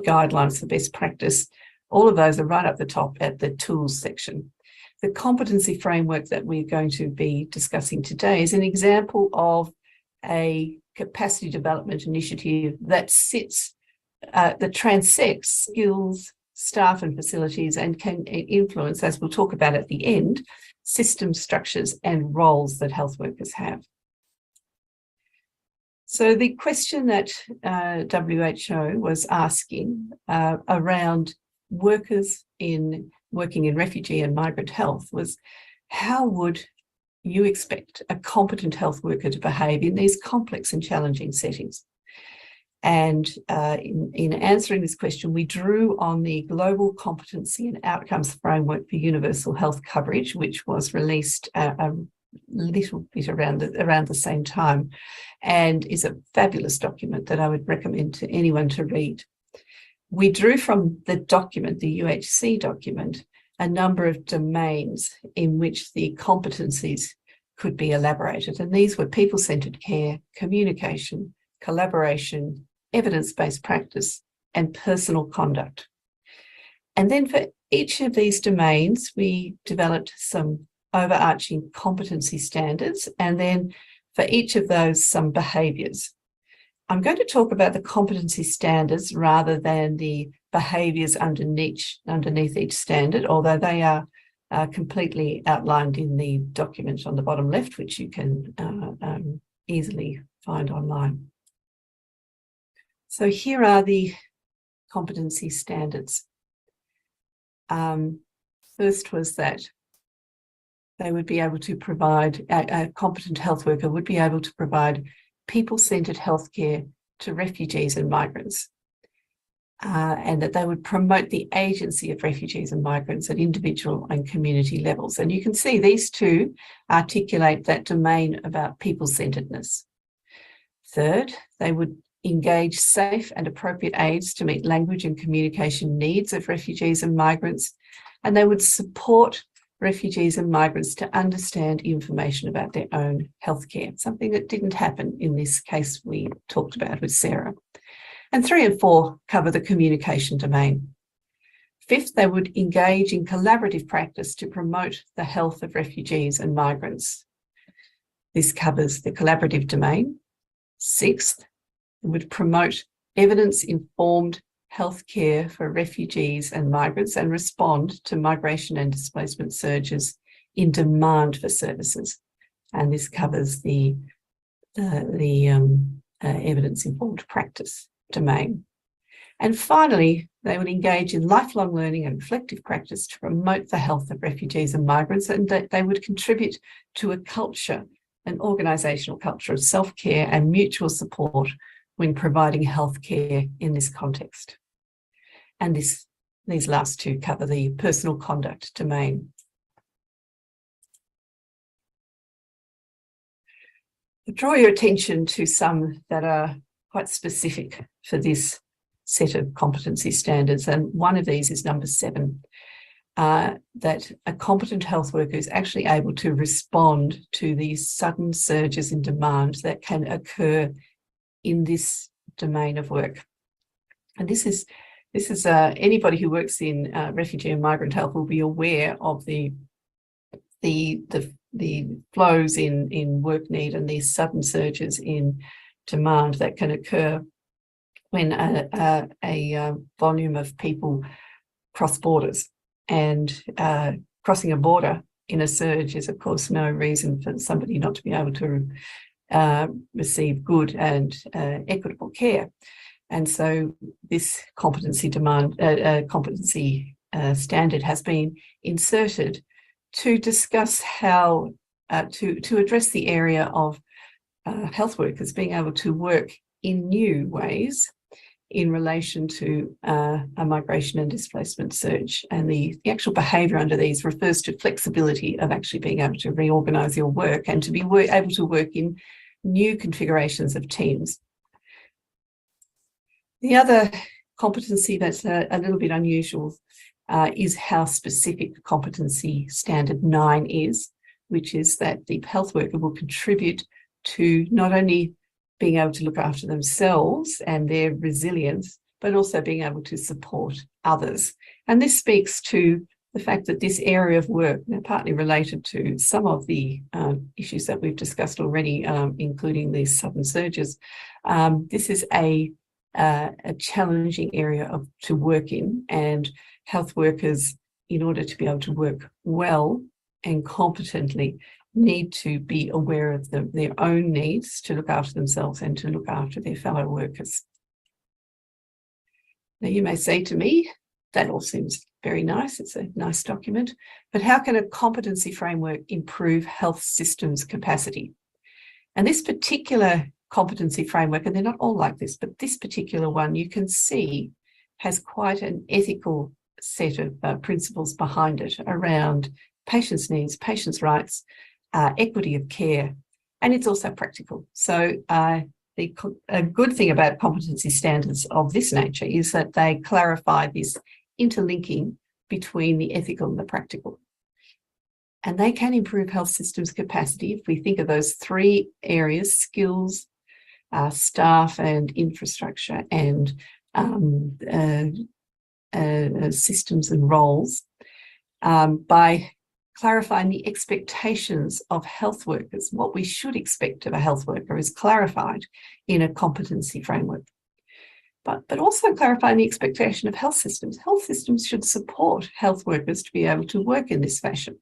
guidelines for best practice. All of those are right up the top at the tools section. The competency framework that we're going to be discussing today is an example of a capacity development initiative that that transects skills, staff and facilities, and can influence, as we'll talk about at the end, system structures and roles that health workers have. So the question that WHO was asking around workers working in refugee and migrant health was, how would you expect a competent health worker to behave in these complex and challenging settings? And in answering this question, we drew on the Global Competency and Outcomes Framework for Universal Health Coverage, which was released a little bit around the same time, and is a fabulous document that I would recommend to anyone to read. We drew from the document, the UHC document, a number of domains in which the competencies could be elaborated. And these were people-centred care, communication, collaboration, evidence-based practice, and personal conduct. And then for each of these domains, we developed some overarching competency standards, and then for each of those, some behaviours. I'm going to talk about the competency standards rather than the behaviours underneath each standard, although they are completely outlined in the document on the bottom left, which you can easily find online. So here are the competency standards. First was that they would be able to provide, a competent health worker would be able to provide people-centred healthcare to refugees and migrants, and that they would promote the agency of refugees and migrants at individual and community levels. And you can see these two articulate that domain about people-centeredness. Third, they would engage safe and appropriate aids to meet language and communication needs of refugees and migrants, and they would support refugees and migrants to understand information about their own healthcare, something that didn't happen in this case we talked about with Sarah. And 3 and 4 cover the communication domain. Fifth, they would engage in collaborative practice to promote the health of refugees and migrants. This covers the collaborative domain. Sixth, it would promote evidence-informed healthcare for refugees and migrants and respond to migration and displacement surges in demand for services. And this covers the evidence-informed practice domain. And finally, they would engage in lifelong learning and reflective practice to promote the health of refugees and migrants, and that they would contribute to a culture, an organisational culture of self-care and mutual support when providing healthcare in this context. And these last two cover the personal conduct domain. I'll draw your attention to some that are quite specific for this set of competency standards. And one of these is number 7, that a competent health worker is actually able to respond to these sudden surges in demand that can occur in this domain of work. And this is anybody who works in refugee and migrant health will be aware of the flows in work need and these sudden surges in demand that can occur when a volume of people cross borders. And crossing a border in a surge is, of course, no reason for somebody not to be able to receive good and equitable care. And so this competency standard has been inserted to discuss how to address the area of health workers being able to work in new ways in relation to a migration and displacement surge. And the actual behaviour under these refers to flexibility of actually being able to reorganise your work and to be able to work in new configurations of teams. The other competency that's a little bit unusual is how specific competency standard 9 is, which is that the health worker will contribute to not only being able to look after themselves and their resilience, but also being able to support others. And this speaks to the fact that this area of work, partly related to some of the issues that we've discussed already, including these sudden surges, this is a challenging area to work in, and health workers, in order to be able to work well and competently, need to be aware of their own needs to look after themselves and to look after their fellow workers. Now, you may say to me, that all seems very nice, it's a nice document, but how can a competency framework improve health systems capacity? And this particular competency framework, and they're not all like this, but this particular one you can see has quite an ethical set of principles behind it around patients' needs, patients' rights, equity of care, and it's also practical. So a good thing about competency standards of this nature is that they clarify this interlinking between the ethical and the practical. And they can improve health systems capacity if we think of those 3 areas: skills, staff and infrastructure, and systems and roles, by clarifying the expectations of health workers. What we should expect of a health worker is clarified in a competency framework. But also clarifying the expectation of health systems. Health systems should support health workers to be able to work in this fashion.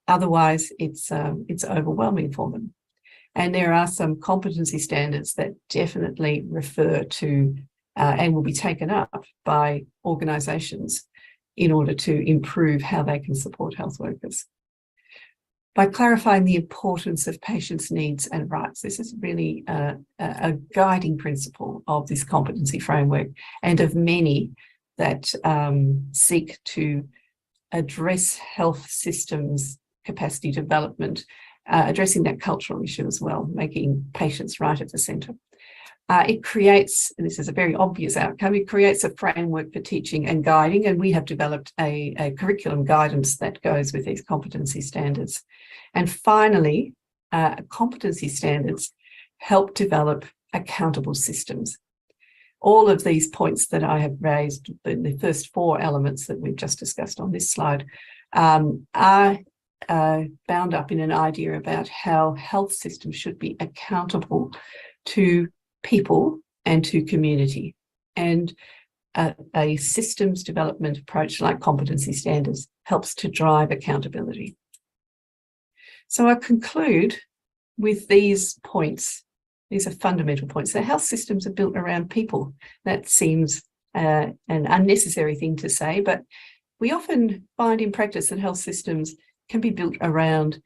Otherwise, it's overwhelming for them. And there are some competency standards that definitely refer to and will be taken up by organisations in order to improve how they can support health workers. by clarifying the importance of patients' needs and rights. This is really a guiding principle of this competency framework and of many that seek to address health systems capacity development, addressing that cultural issue as well, making patients right at the centre. It creates, and this is a very obvious outcome, it creates a framework for teaching and guiding, and we have developed a curriculum guidance that goes with these competency standards. And finally, competency standards help develop accountable systems. All of these points that I have raised, the first four elements that we've just discussed on this slide, are bound up in an idea about how health systems should be accountable to people and to community. And a systems development approach like competency standards helps to drive accountability. So I conclude with these points. These are fundamental points. The health systems are built around people. That seems an unnecessary thing to say, but we often find in practice that health systems can be built around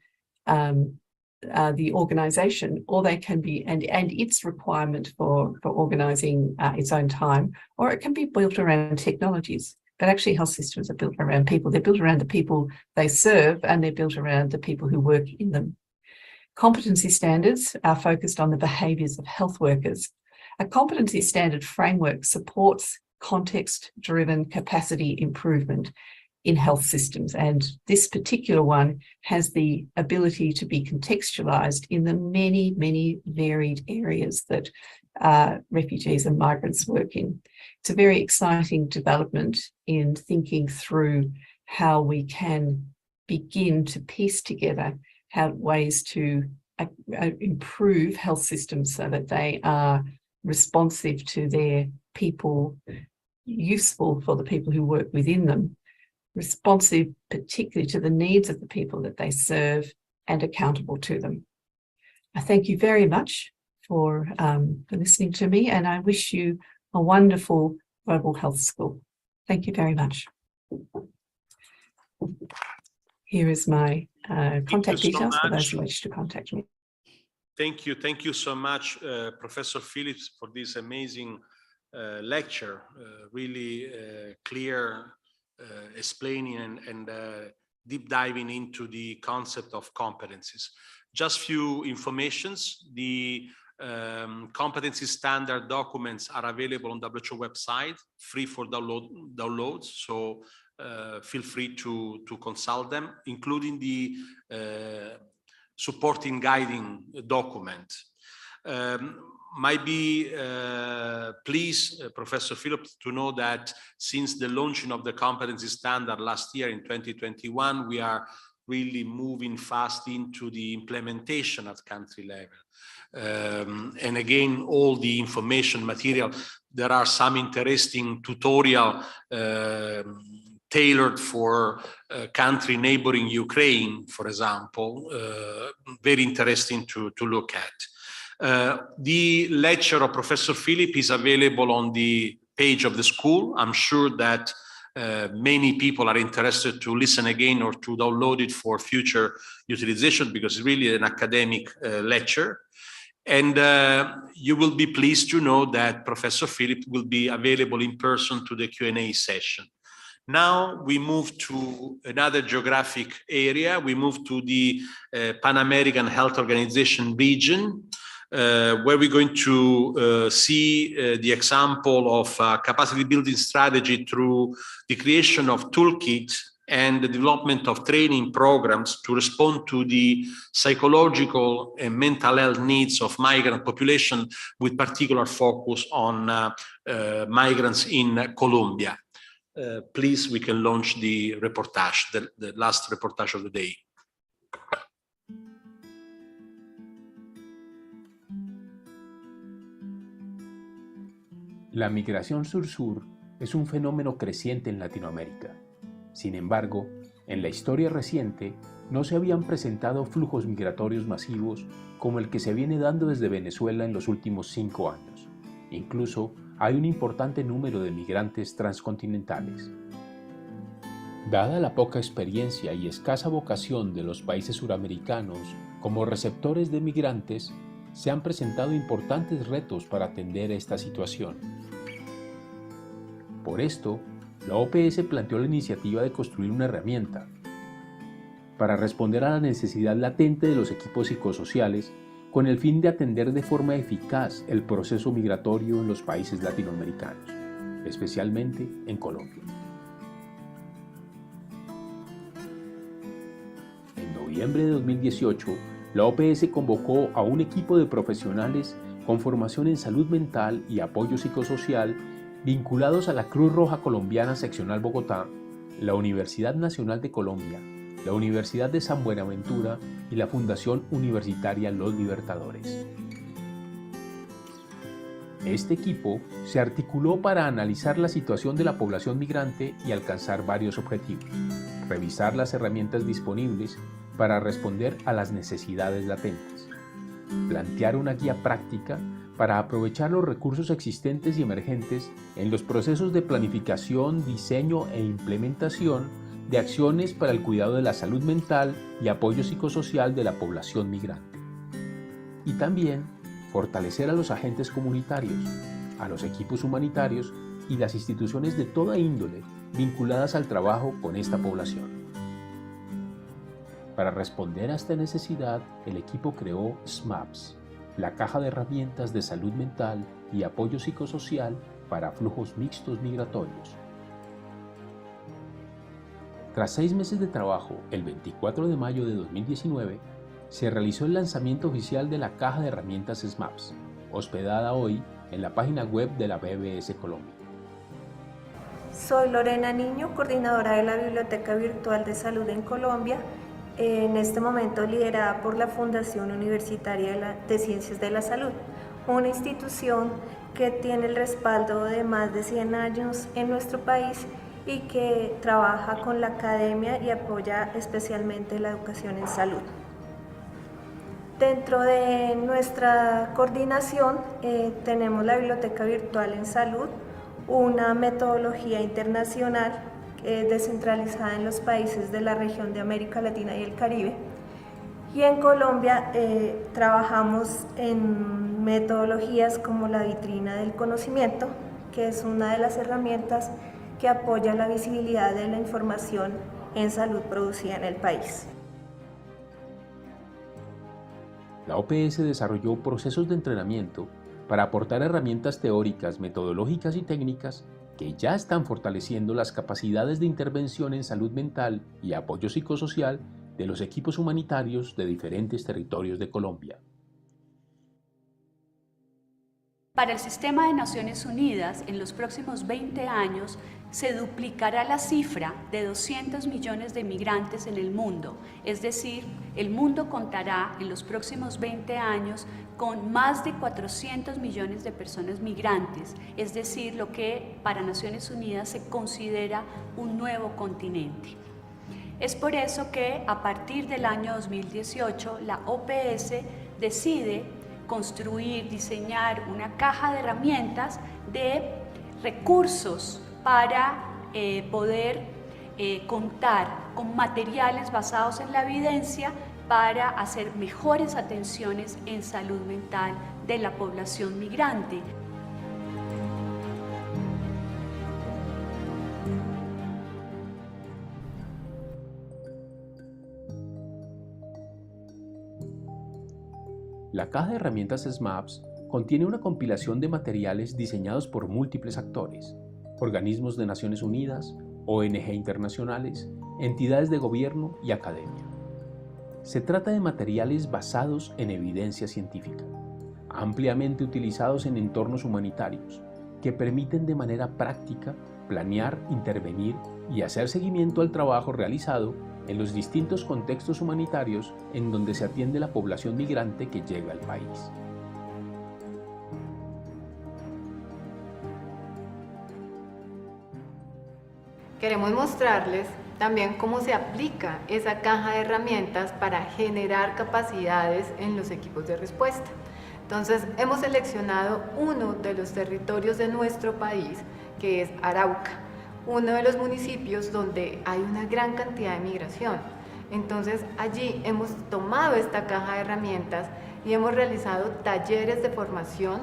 the organisation, or they can be, and its requirement for organising its own time, or it can be built around technologies. But actually health systems are built around people. They're built around the people they serve, and they're built around the people who work in them. Competency standards are focused on the behaviours of health workers. A competency standard framework supports context-driven capacity improvement in health systems, and this particular one has the ability to be contextualised in the many, many varied areas that refugees and migrants work in. It's a very exciting development in thinking through how we can begin to piece together ways to improve health systems so that they are responsive to their people, useful for the people who work within them, responsive particularly to the needs of the people that they serve, and accountable to them. I thank you very much for listening to me, and I wish you a wonderful Global Health School. Thank you very much. Here is my contact details for those who wish to contact me. Thank you so much, Professor Phillips, for this amazing lecture, really clear, explaining and deep diving into the concept of competencies. Just few informations. The competency standard documents are available on WHO website, free for downloads. So feel free to consult them, including the supporting guiding document. Might be pleased, Professor Phillips, to know that since the launching of the competency standard last year in 2021, we are really moving fast into the implementation at country level. And again, all the information material, there are some interesting tutorial tailored for country neighboring Ukraine, for example, very interesting to look at. The lecture of Professor Philip is available on the page of the school. I'm sure that many people are interested to listen again or to download it for future utilization, because it's really an academic lecture. And you will be pleased to know that Professor Philip will be available in person to the Q&A session. Now we move to another geographic area. We move to the Pan American Health Organization region, where we're going to see the example of capacity building strategy through the creation of toolkit and the development of training programs to respond to the psychological and mental health needs of migrant population, with particular focus on migrants in Colombia. Please, we can launch the reportage, the last reportage of the day. La migración sur-sur es un fenómeno creciente en Latinoamérica. Sin embargo, en la historia reciente no se habían presentado flujos migratorios masivos como el que se viene dando desde Venezuela en los últimos 5 años. Incluso hay un importante número de migrantes transcontinentales. Dada la poca experiencia y escasa vocación de los países suramericanos como receptores de migrantes, se han presentado importantes retos para atender esta situación. Por esto, la OPS planteó la iniciativa de construir una herramienta para responder a la necesidad latente de los equipos psicosociales con el fin de atender de forma eficaz el proceso migratorio en los países latinoamericanos, especialmente en Colombia. En noviembre de 2018, la OPS convocó a un equipo de profesionales con formación en salud mental y apoyo psicosocial vinculados a la Cruz Roja Colombiana Seccional Bogotá, la Universidad Nacional de Colombia, la Universidad de San Buenaventura y la Fundación Universitaria Los Libertadores. Este equipo se articuló para analizar la situación de la población migrante y alcanzar varios objetivos. Revisar las herramientas disponibles para responder a las necesidades latentes. Plantear una guía práctica para aprovechar los recursos existentes y emergentes en los procesos de planificación, diseño e implementación de acciones para el cuidado de la salud mental y apoyo psicosocial de la población migrante. Y también fortalecer a los agentes comunitarios, a los equipos humanitarios y las instituciones de toda índole vinculadas al trabajo con esta población. Para responder a esta necesidad, el equipo creó SMAPS, la caja de herramientas de salud mental y apoyo psicosocial para flujos mixtos migratorios. Tras 6 meses de trabajo, el 24 de mayo de 2019, se realizó el lanzamiento oficial de la caja de herramientas SMAPS, hospedada hoy en la página web de la BBS Colombia. Soy Lorena Niño, coordinadora de la Biblioteca Virtual de Salud en Colombia, en este momento liderada por la Fundación Universitaria de Ciencias de la Salud, una institución que tiene el respaldo de más de 100 años en nuestro país y que trabaja con la academia y apoya especialmente la educación en salud. Dentro de nuestra coordinación tenemos la Biblioteca Virtual en Salud, una metodología internacional descentralizada en los países de la región de América Latina y el Caribe. Y en Colombia trabajamos en metodologías como la vitrina del conocimiento, que es una de las herramientas que apoya la visibilidad de la información en salud producida en el país. La OPS desarrolló procesos de entrenamiento para aportar herramientas teóricas, metodológicas y técnicas que ya están fortaleciendo las capacidades de intervención en salud mental y apoyo psicosocial de los equipos humanitarios de diferentes territorios de Colombia. Para el Sistema de Naciones Unidas, en los próximos 20 años, se duplicará la cifra de 200 millones de migrantes en el mundo. Es decir, el mundo contará en los próximos 20 años con más de 400 millones de personas migrantes, es decir, lo que para Naciones Unidas se considera un nuevo continente. Es por eso que a partir del año 2018 la OPS decide construir, diseñar una caja de herramientas de recursos para poder contar con materiales basados en la evidencia para hacer mejores atenciones en salud mental de la población migrante. La caja de herramientas SMAPS contiene una compilación de materiales diseñados por múltiples actores, organismos de Naciones Unidas, ONG internacionales, entidades de gobierno y academia. Se trata de materiales basados en evidencia científica, ampliamente utilizados en entornos humanitarios, que permiten de manera práctica planear, intervenir y hacer seguimiento al trabajo realizado en los distintos contextos humanitarios en donde se atiende la población migrante que llega al país. Queremos mostrarles también cómo se aplica esa caja de herramientas para generar capacidades en los equipos de respuesta. Entonces, hemos seleccionado uno de los territorios de nuestro país, que es Arauca, uno de los municipios donde hay una gran cantidad de migración. Entonces allí hemos tomado esta caja de herramientas y hemos realizado talleres de formación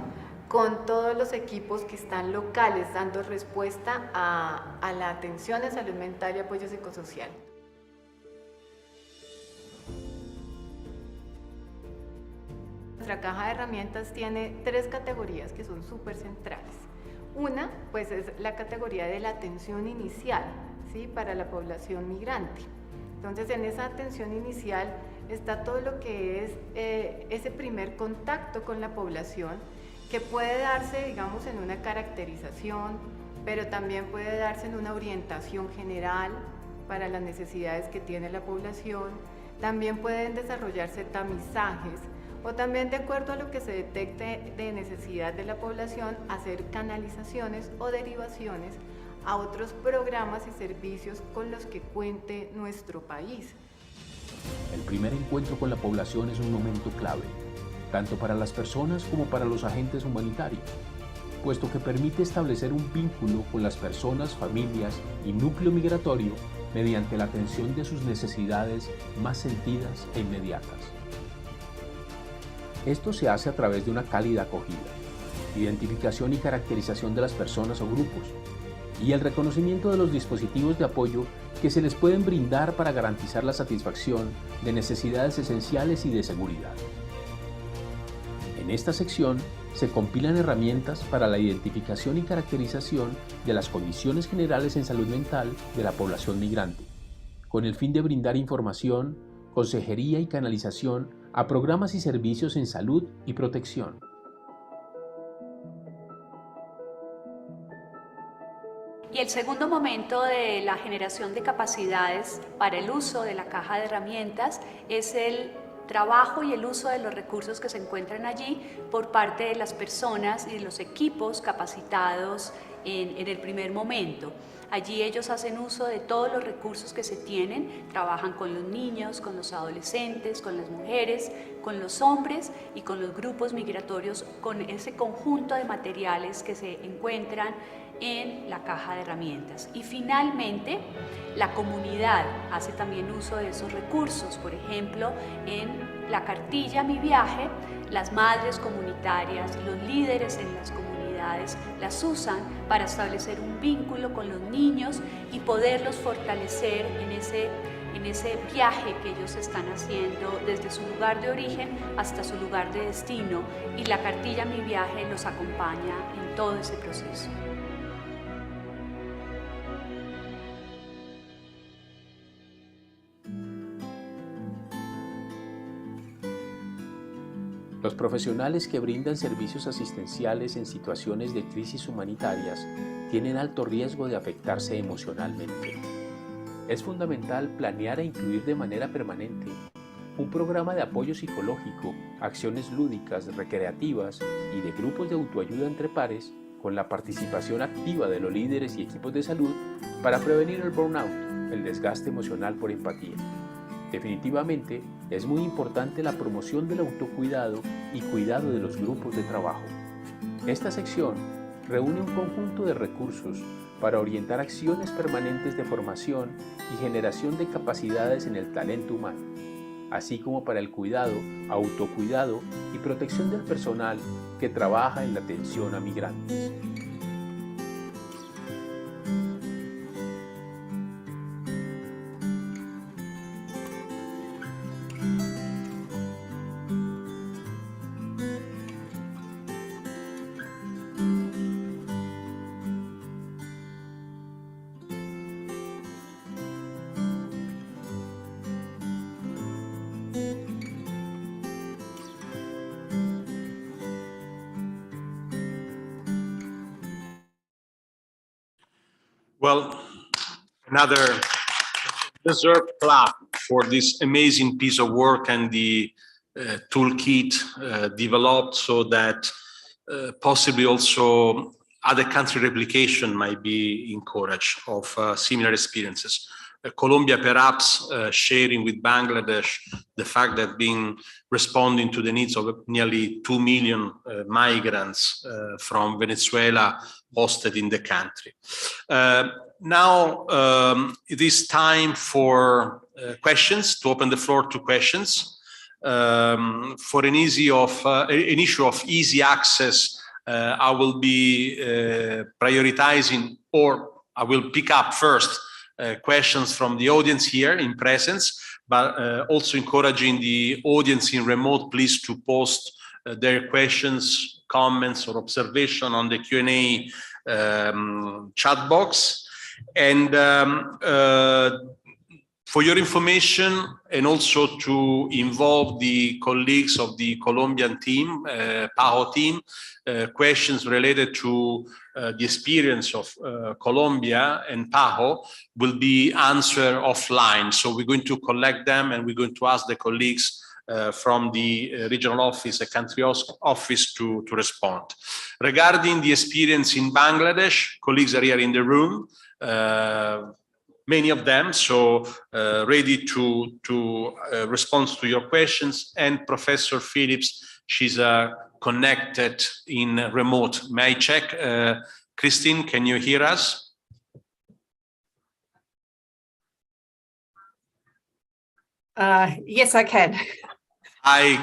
con todos los equipos que están locales dando respuesta a la atención de salud mental y apoyo psicosocial. Nuestra caja de herramientas tiene 3 categorías que son súper centrales. Una, pues es la categoría de la atención inicial, ¿sí? Para la población migrante. Entonces, en esa atención inicial está todo lo que es ese primer contacto con la población, que puede darse, digamos, en una caracterización, pero también puede darse en una orientación general para las necesidades que tiene la población. También pueden desarrollarse tamizajes, o también, de acuerdo a lo que se detecte de necesidad de la población, hacer canalizaciones o derivaciones a otros programas y servicios con los que cuente nuestro país. El primer encuentro con la población es un momento clave, tanto para las personas como para los agentes humanitarios, puesto que permite establecer un vínculo con las personas, familias y núcleo migratorio mediante la atención de sus necesidades más sentidas e inmediatas. Esto se hace a través de una cálida acogida, identificación y caracterización de las personas o grupos, y el reconocimiento de los dispositivos de apoyo que se les pueden brindar para garantizar la satisfacción de necesidades esenciales y de seguridad. En esta sección se compilan herramientas para la identificación y caracterización de las condiciones generales en salud mental de la población migrante, con el fin de brindar información, consejería y canalización a programas y servicios en salud y protección. Y el segundo momento de la generación de capacidades para el uso de la caja de herramientas es el trabajo y el uso de los recursos que se encuentran allí por parte de las personas y de los equipos capacitados en el primer momento. Allí ellos hacen uso de todos los recursos que se tienen, trabajan con los niños, con los adolescentes, con las mujeres, con los hombres y con los grupos migratorios, con ese conjunto de materiales que se encuentran en la caja de herramientas. Y finalmente, la comunidad hace también uso de esos recursos. Por ejemplo, en la cartilla Mi Viaje, las madres comunitarias, los líderes en las comunidades las usan para establecer un vínculo con los niños y poderlos fortalecer en ese viaje que ellos están haciendo desde su lugar de origen hasta su lugar de destino, y la cartilla Mi Viaje los acompaña en todo ese proceso. Los profesionales que brindan servicios asistenciales en situaciones de crisis humanitarias tienen alto riesgo de afectarse emocionalmente. Es fundamental planear e incluir de manera permanente un programa de apoyo psicológico, acciones lúdicas, recreativas y de grupos de autoayuda entre pares, con la participación activa de los líderes y equipos de salud para prevenir el burnout, el desgaste emocional por empatía. Definitivamente, es muy importante la promoción del autocuidado y cuidado de los grupos de trabajo. Esta sección reúne un conjunto de recursos para orientar acciones permanentes de formación y generación de capacidades en el talento humano, así como para el cuidado, autocuidado y protección del personal que trabaja en la atención a migrantes. Well, another deserved clap for this amazing piece of work and the toolkit developed so that possibly also other country replication might be encouraged of similar experiences. Colombia perhaps sharing with Bangladesh the fact that being responding to the needs of nearly 2 million migrants from Venezuela hosted in the country. Now it is time for questions, to open the floor to questions. For an issue of easy access, I will be prioritizing, or I will pick up first questions from the audience here in presence, but also encouraging the audience in remote, please, to post their questions, comments, or observation on the Q&A chat box. And for your information, and also to involve the colleagues of the Colombian team, PAHO team, questions related to the experience of Colombia and PAHO will be answered offline. So we're going to collect them, and we're going to ask the colleagues from the regional office, the country office to respond. Regarding the experience in Bangladesh, colleagues are here in the room. Many of them, so ready to respond to your questions. And Professor Phillips, she's connected in remote. May I check? Christine, can you hear us? Yes, I can. Hi,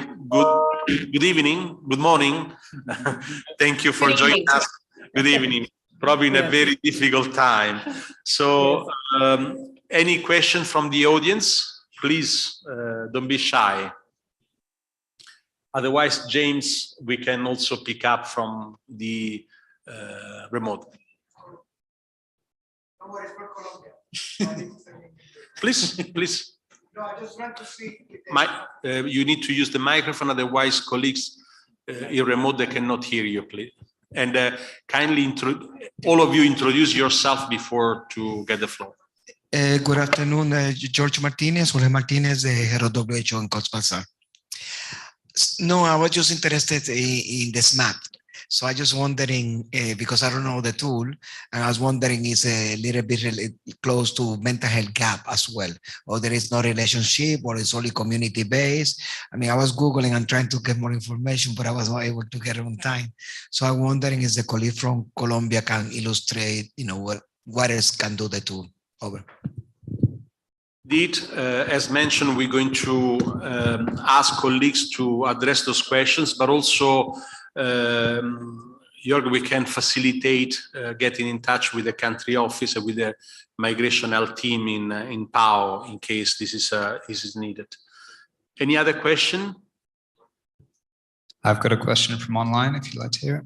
good evening, good morning. Thank you for joining us. Good evening. Probably in a very difficult time. So any question from the audience, please don't be shy. Otherwise, James, we can also pick up from the remote. No worries for Colombia. Please, please. No, I just want to see. You need to use the microphone, otherwise colleagues in remote, they cannot hear you, please. And kindly, all of you, introduce yourself before to get the floor. Good afternoon, George Martinez, Jorge Martinez, the head of WHO in Cox's Bazar. No, I was just interested in this map. So I just wondering, because I don't know the tool, and I was wondering, is a little bit close to mental health gap as well, or there is no relationship, or it's only community based. I mean, I was Googling and trying to get more information, but I was not able to get it on time. So I'm wondering if the colleague from Colombia can illustrate, what else can do the tool. Over. Indeed, as mentioned, we're going to ask colleagues to address those questions, but also Jörg, we can facilitate getting in touch with the country office and with the migration health team in PAHO in case this is needed. Any other question? I've got a question from online, if you'd like to hear it.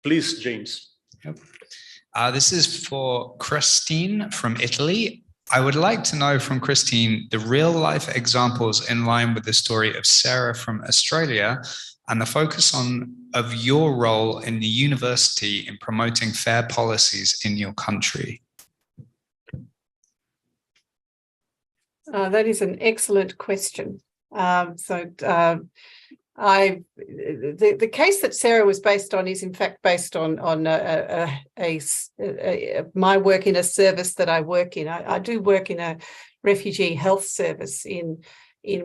Please, James. Yep. This is for Christine from Italy. I would like to know from Christine the real life examples in line with the story of Sarah from Australia and the focus of your role in the university in promoting fair policies in your country. That is an excellent question. The case that Sarah was based on is in fact based on my work in a service that I work in. I do work in a refugee health service in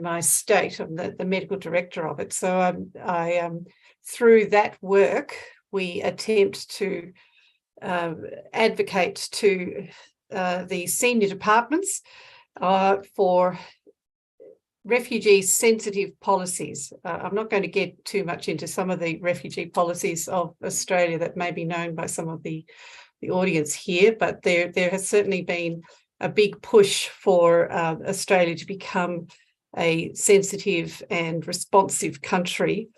my state. I'm the medical director of it. So through that work, we attempt to advocate to the senior departments for refugee-sensitive policies. I'm not going to get too much into some of the refugee policies of Australia that may be known by some of the audience here, but there has certainly been a big push for Australia to become a sensitive and responsive country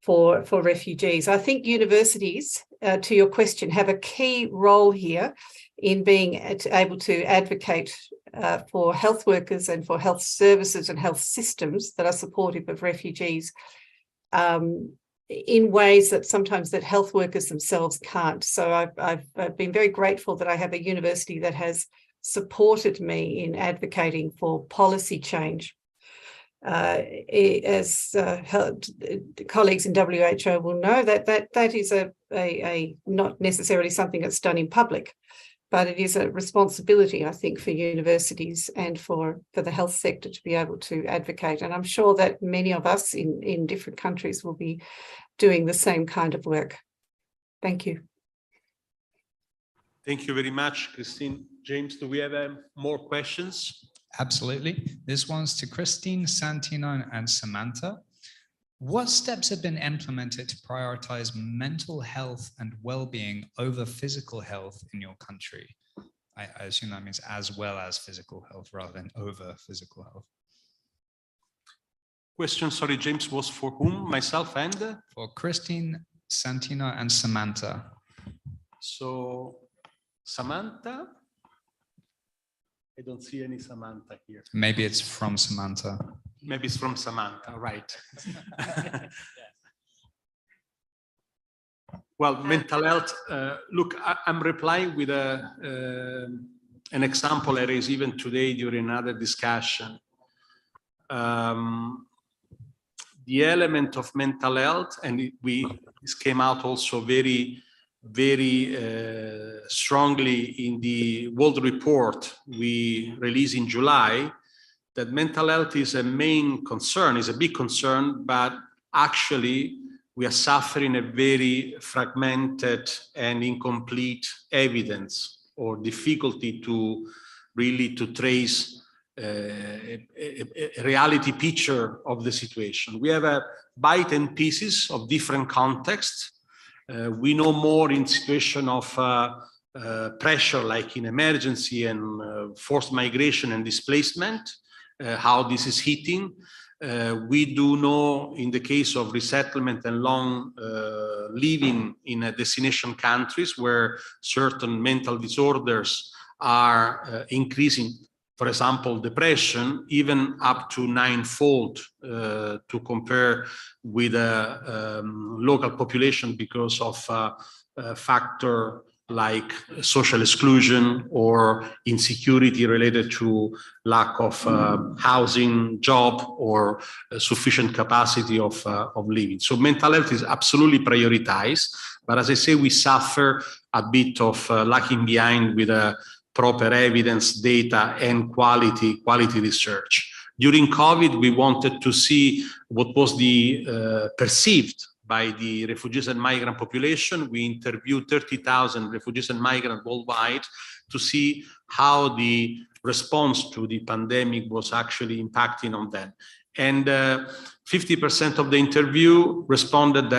for refugees. I think universities, to your question, have a key role here in being able to advocate for health workers and for health services and health systems that are supportive of refugees in ways that sometimes that health workers themselves can't. So I've been very grateful that I have a university that has supported me in advocating for policy change. As colleagues in WHO will know, that is a not necessarily something that's done in public. but it is a responsibility, I think, for universities and for the health sector to be able to advocate. And I'm sure that many of us in different countries will be doing the same kind of work. Thank you. Thank you very much, Christine. James, do we have more questions? Absolutely. This one's to Christine, Santino, and Samantha. What steps have been implemented to prioritize mental health and well-being over physical health in your country? I assume that means as well as physical health rather than over physical health. Question, sorry, James, was for whom? Myself and? For Christine, Santino, and Samantha. So, Samantha? I don't see any Samantha here. Maybe it's from Samantha. Maybe it's from Samantha, right. Well, mental health, look, I'm replying with an example I raised even today during another discussion. The element of mental health, and this came out also very strongly in the World Report we released in July, that mental health is a main concern, is a big concern, but actually we are suffering a very fragmented and incomplete evidence or difficulty to really to trace a reality picture of the situation. We have a bite and pieces of different contexts. We know more in situation of pressure, like in emergency and forced migration and displacement, how this is hitting. We do know in the case of resettlement and long living in destination countries where certain mental disorders are increasing. For example, depression, even up to 9-fold to compare with a local population because of a factor like social exclusion or insecurity related to lack of housing, job, or sufficient capacity of living. So mental health is absolutely prioritized, but as I say, we suffer a bit of lacking behind with a proper evidence, data, and quality research. During COVID, we wanted to see what was the perceived by the refugees and migrant population. We interviewed 30,000 refugees and migrants worldwide to see how the response to the pandemic was actually impacting on them. And 50% of the interview responded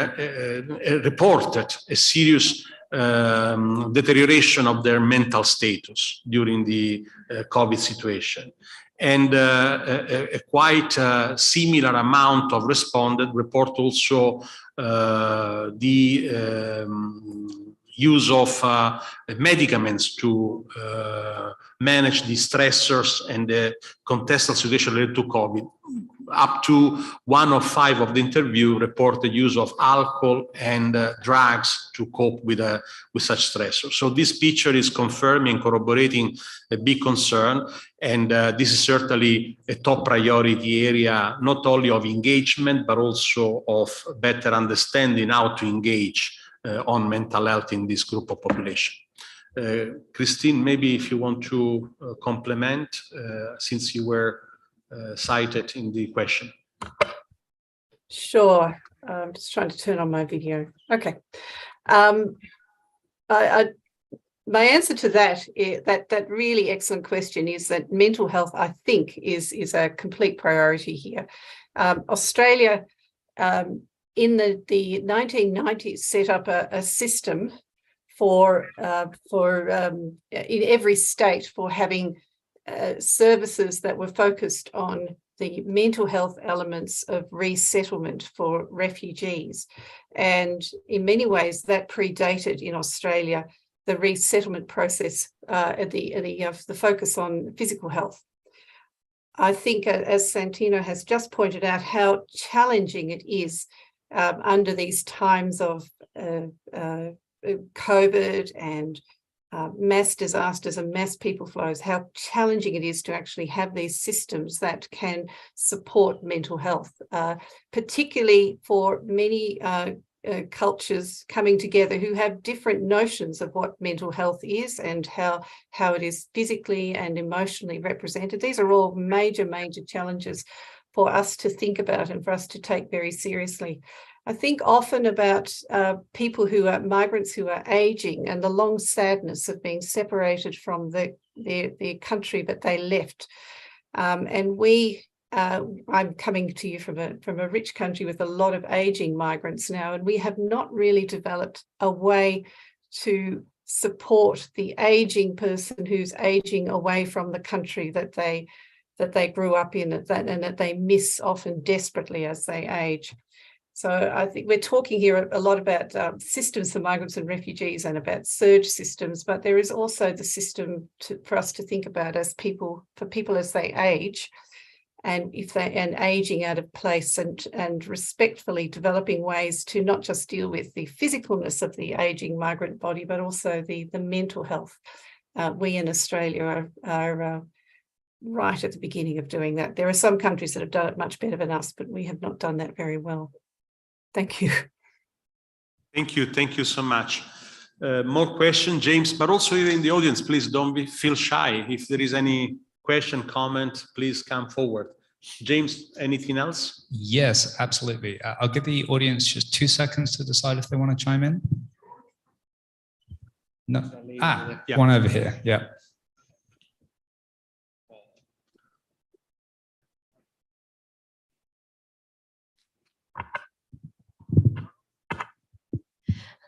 reported a serious deterioration of their mental status during the COVID situation. And a quite similar amount of responded report also the use of medicaments to manage the stressors and the contextual situation related to COVID. Up to 1 of 5 of the interview reported use of alcohol and drugs to cope with such stressors. So this picture is confirming, corroborating a big concern, and this is certainly a top priority area, not only of engagement, but also of better understanding how to engage on mental health in this group of population. Christine, maybe if you want to complement, since you were cited in the question. Sure. I'm just trying to turn on my video. Okay. My answer to that, that really excellent question is that mental health, I think, is a complete priority here. Australia, in the 1990s, set up a system for in every state for having services that were focused on the mental health elements of resettlement for refugees. And in many ways that predated in Australia the resettlement process, the focus on physical health. I think, as Santino has just pointed out, how challenging it is under these times of COVID and mass disasters and mass people flows, how challenging it is to actually have these systems that can support mental health, particularly for many cultures coming together who have different notions of what mental health is and how it is physically and emotionally represented. These are all major challenges for us to think about and for us to take very seriously. I think often about people who are migrants who are aging and the long sadness of being separated from their country that they left. I'm coming to you from a rich country with a lot of aging migrants now, and we have not really developed a way to support the aging person who's aging away from the country that they grew up in and that they miss often desperately as they age. So I think we're talking here a lot about systems for migrants and refugees and about surge systems, but there is also the system for us to think about as people as they age, and aging out of place, and respectfully developing ways to not just deal with the physicalness of the aging migrant body, but also the mental health. We in Australia are right at the beginning of doing that. There are some countries that have done it much better than us, but we have not done that very well. Thank you. Thank you so much. More questions, James, but also here in the audience, please don't feel shy. If there is any question, comment, please come forward. James, anything else? Yes, absolutely. I'll give the audience just 2 seconds to decide if they want to chime in. No. Yeah. One over here. Yeah.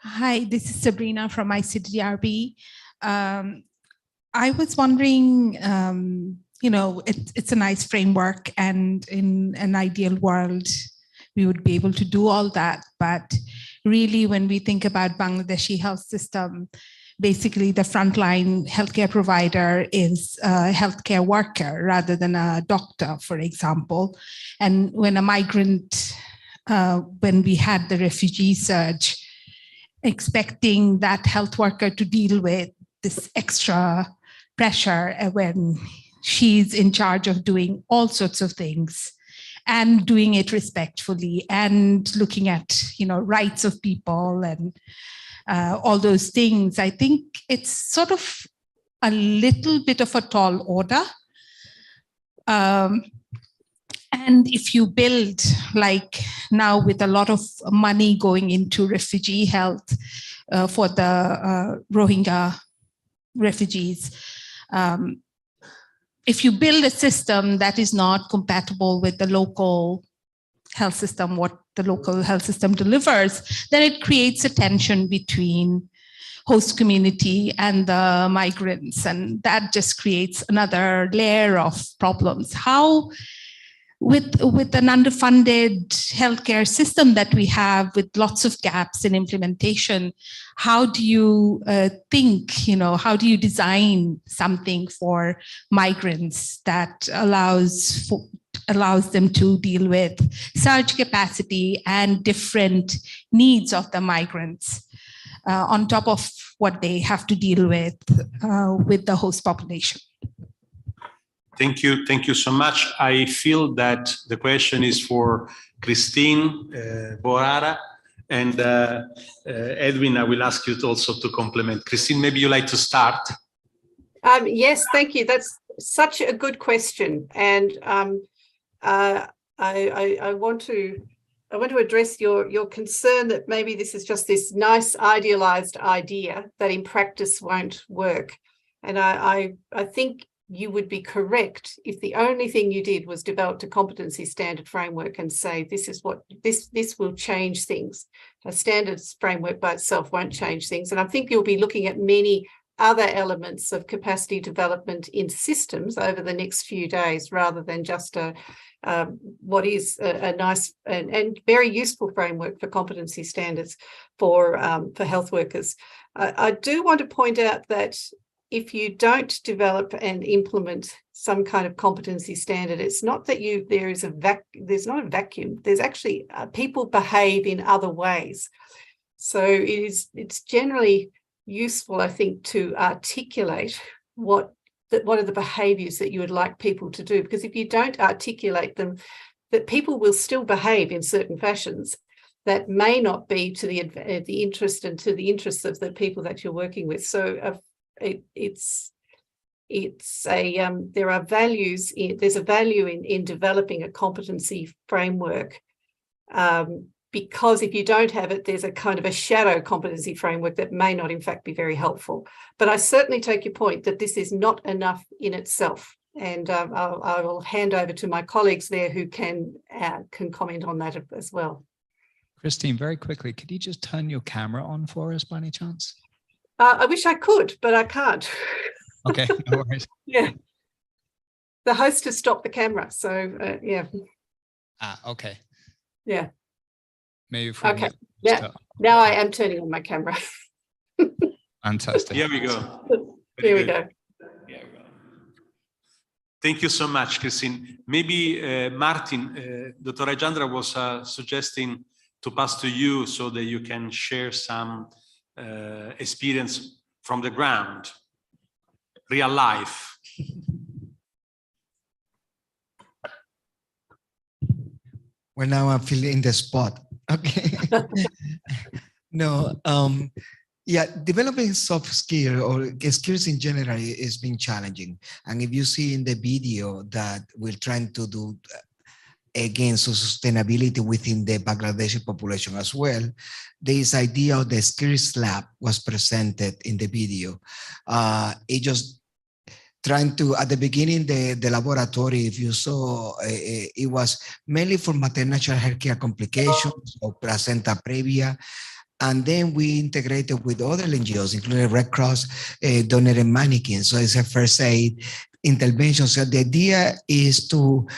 Hi, this is Sabrina from ICDRB. I was wondering, it's a nice framework, and in an ideal world, we would be able to do all that. But really, when we think about Bangladeshi health system, basically the frontline healthcare provider is a healthcare worker rather than a doctor, for example. And when a migrant, when we had the refugee surge, expecting that health worker to deal with this extra pressure when she's in charge of doing all sorts of things and doing it respectfully and looking at, rights of people and all those things. I think it's sort of a little bit of a tall order. And if you build, like now with a lot of money going into refugee health for the Rohingya refugees, if you build a system that is not compatible with the local health system, what the local health system delivers, then it creates a tension between host community and the migrants. And that just creates another layer of problems. How, with an underfunded healthcare system that we have with lots of gaps in implementation, how do you think, how do you design something for migrants that allows them to deal with surge capacity and different needs of the migrants on top of what they have to deal with the host population? Thank you so much. I feel that the question is for Christine Borara, and Edwin, I will ask you also to complement. Christine, maybe you'd like to start? Yes, thank you. That's such a good question. And I want to address your concern that maybe this is just this nice idealized idea that in practice won't work. And I think you would be correct if the only thing you did was develop a competency standard framework and say, this is what this will change things. A standards framework by itself won't change things. And I think you'll be looking at many other elements of capacity development in systems over the next few days, rather than just what is a nice and very useful framework for competency standards for health workers. I do want to point out that if you don't develop and implement some kind of competency standard, it's not that there's not a vacuum. There's actually people behave in other ways. So it's generally useful, I think, to articulate what are the behaviours that you would like people to do, because if you don't articulate them, that people will still behave in certain fashions. that may not be to the interest and to the interests of the people that you're working with. So there are values. There's a value in developing a competency framework, because if you don't have it, there's a kind of a shadow competency framework that may not, in fact, be very helpful. But I certainly take your point that this is not enough in itself. And I will hand over to my colleagues there who can comment on that as well. Christine, very quickly, could you just turn your camera on for us by any chance? I wish I could, but I can't. Okay, no worries. Yeah. The host has stopped the camera, so yeah. Okay. Yeah. Maybe okay. Now I am turning on my camera. Fantastic. Here we go. Here we go. Thank you so much, Christine. Maybe Martin, Dr. Rajandra was suggesting to pass to you so that you can share some experience from the ground, real life. Well, now I'm feeling the spot. Okay. No, yeah, developing soft skill or skills in general is being challenging. And if you see in the video that we're trying to do again, so sustainability within the Bangladeshi population as well, this idea of the skills lab was presented in the video. It just trying to, at the beginning, the laboratory, if you saw, it was mainly for maternal health care complications or placenta previa. And then we integrated with other NGOs, including Red Cross, Donor and Mannequin. So it's a first aid intervention. So the idea is to,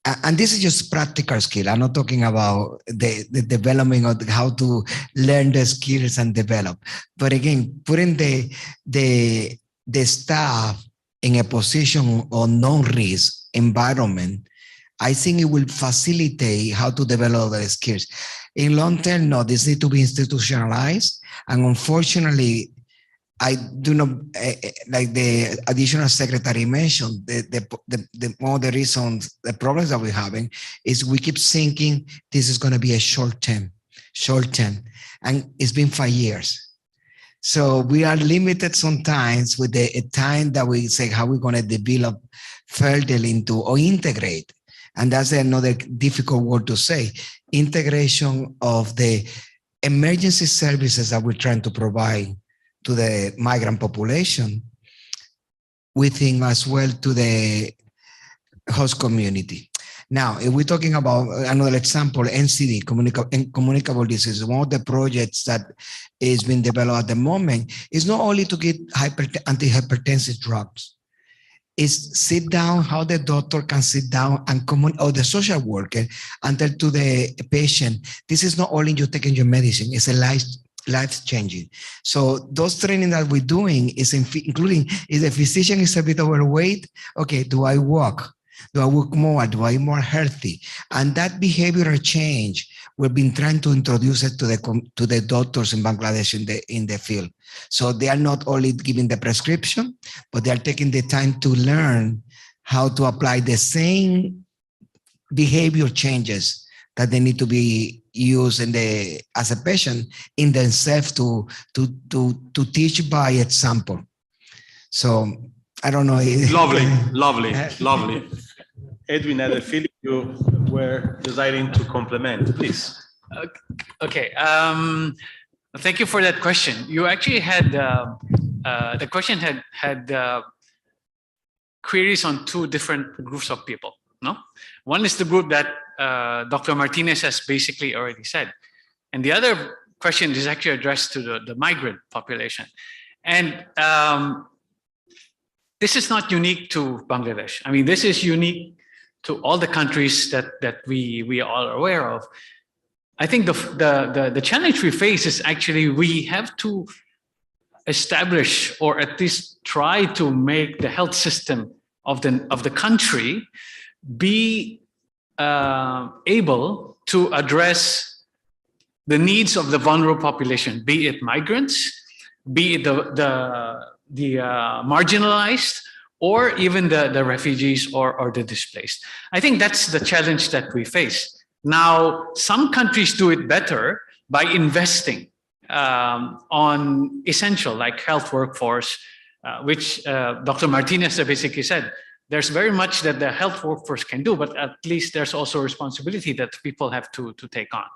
and this is just practical skill. I'm not talking about the development of how to learn the skills and develop. But again, putting the staff in a position of non-risk environment, I think it will facilitate how to develop the skills. In long term, no, this needs to be institutionalized. And unfortunately, I do not, like the additional secretary mentioned, one of the reasons, the problems that we're having is we keep thinking this is going to be a short term. And it's been 5 years. So we are limited sometimes with the time that we say how we're going to develop further into or integrate. And that's another difficult word to say, integration of the emergency services that we're trying to provide to the migrant population within as well to the host community. Now, if we're talking about another example, NCD, communicable disease, one of the projects that is being developed at the moment is not only to get antihypertensive drugs, is sit down, how the doctor can sit down and or the social worker and tell to the patient, this is not only you taking your medicine, it's a life changing. So those training that we're doing is including, if the physician is a bit overweight, okay, do I walk? Do I work more? Do I more healthy? And that behavioral change, we've been trying to introduce it to the doctors in Bangladesh in the field. So they are not only giving the prescription, but they are taking the time to learn how to apply the same behavior changes that they need to be used as a patient in themselves to teach by example. So I don't know. Lovely. Edwin, I had a feeling you were desiring to complement, please. Okay. Thank you for that question. You actually had the question had queries on two different groups of people. No, one is the group that Dr. Martinez has basically already said, and the other question is actually addressed to the migrant population, and this is not unique to Bangladesh. I mean, this is unique to all the countries that we are all aware of. I think the challenge we face is actually we have to establish or at least try to make the health system of the country be able to address the needs of the vulnerable population, be it migrants, be it the marginalized, or even the refugees or the displaced. I think that's the challenge that we face. Now, some countries do it better by investing on essential, like health workforce, which Dr. Martinez basically said. There's very much that the health workforce can do, but at least there's also a responsibility that people have to take on.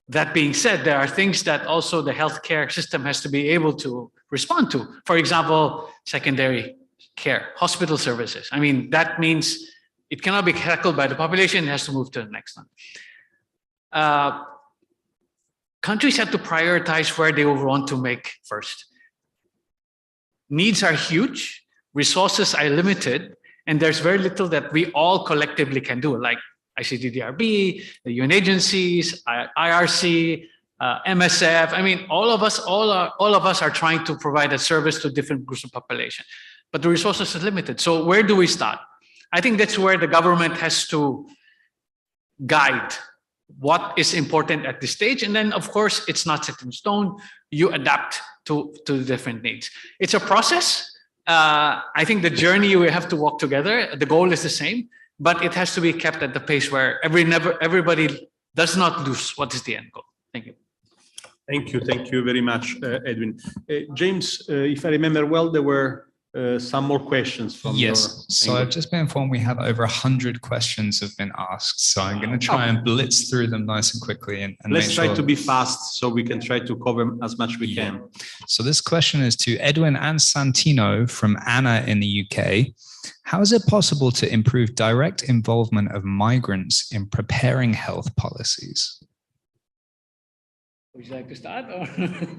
That being said, there are things that also the healthcare system has to be able to respond to. For example, secondary care, hospital services. I mean, that means it cannot be tackled by the population, it has to move to the next one. Countries have to prioritize where they will want to make first. Needs are huge, resources are limited, and there's very little that we all collectively can do, like ICDDRB, the UN agencies, IRC, MSF. I mean, all of us are trying to provide a service to different groups of population, but the resources are limited. So where do we start? I think that's where the government has to guide what is important at this stage. And then, of course, it's not set in stone. You adapt to the different needs. It's a process. I think the journey we have to walk together, the goal is the same, but it has to be kept at the pace where everybody does not lose what is the end goal. Thank you. Thank you very much, Edwin. James, if I remember well, there were some more questions from So I've just been informed we have over 100 questions have been asked. So I'm going to try and blitz through them nice and quickly. And let's try to be fast so we can try to cover as much we can. So this question is to Edwin and Santino from Anna in the UK. How is it possible to improve direct involvement of migrants in preparing health policies? Would you like to start? Or?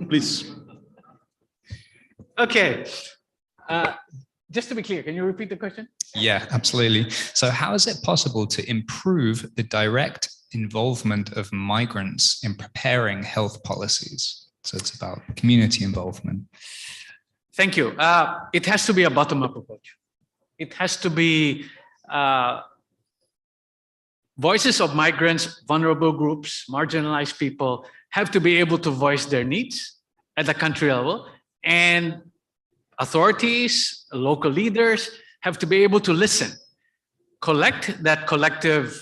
Please. Okay. Just to be clear, can you repeat the question? Yeah, absolutely. So how is it possible to improve the direct involvement of migrants in preparing health policies? So it's about community involvement. Thank you. It has to be a bottom-up approach. It has to be voices of migrants, vulnerable groups, marginalized people have to be able to voice their needs at the country level, and authorities, local leaders have to be able to listen, collect that collective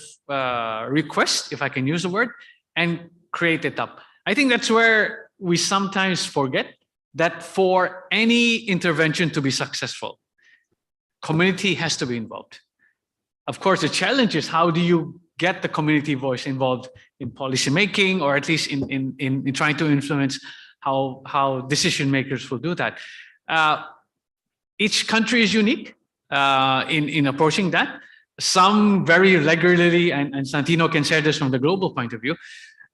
request, if I can use the word, and create it up. I think that's where we sometimes forget that for any intervention to be successful, community has to be involved. Of course, the challenge is how do you get the community voice involved in policy making, or at least in trying to influence how decision makers will do that. Each country is unique in approaching that. Some very regularly, and Santino can share this from the global point of view,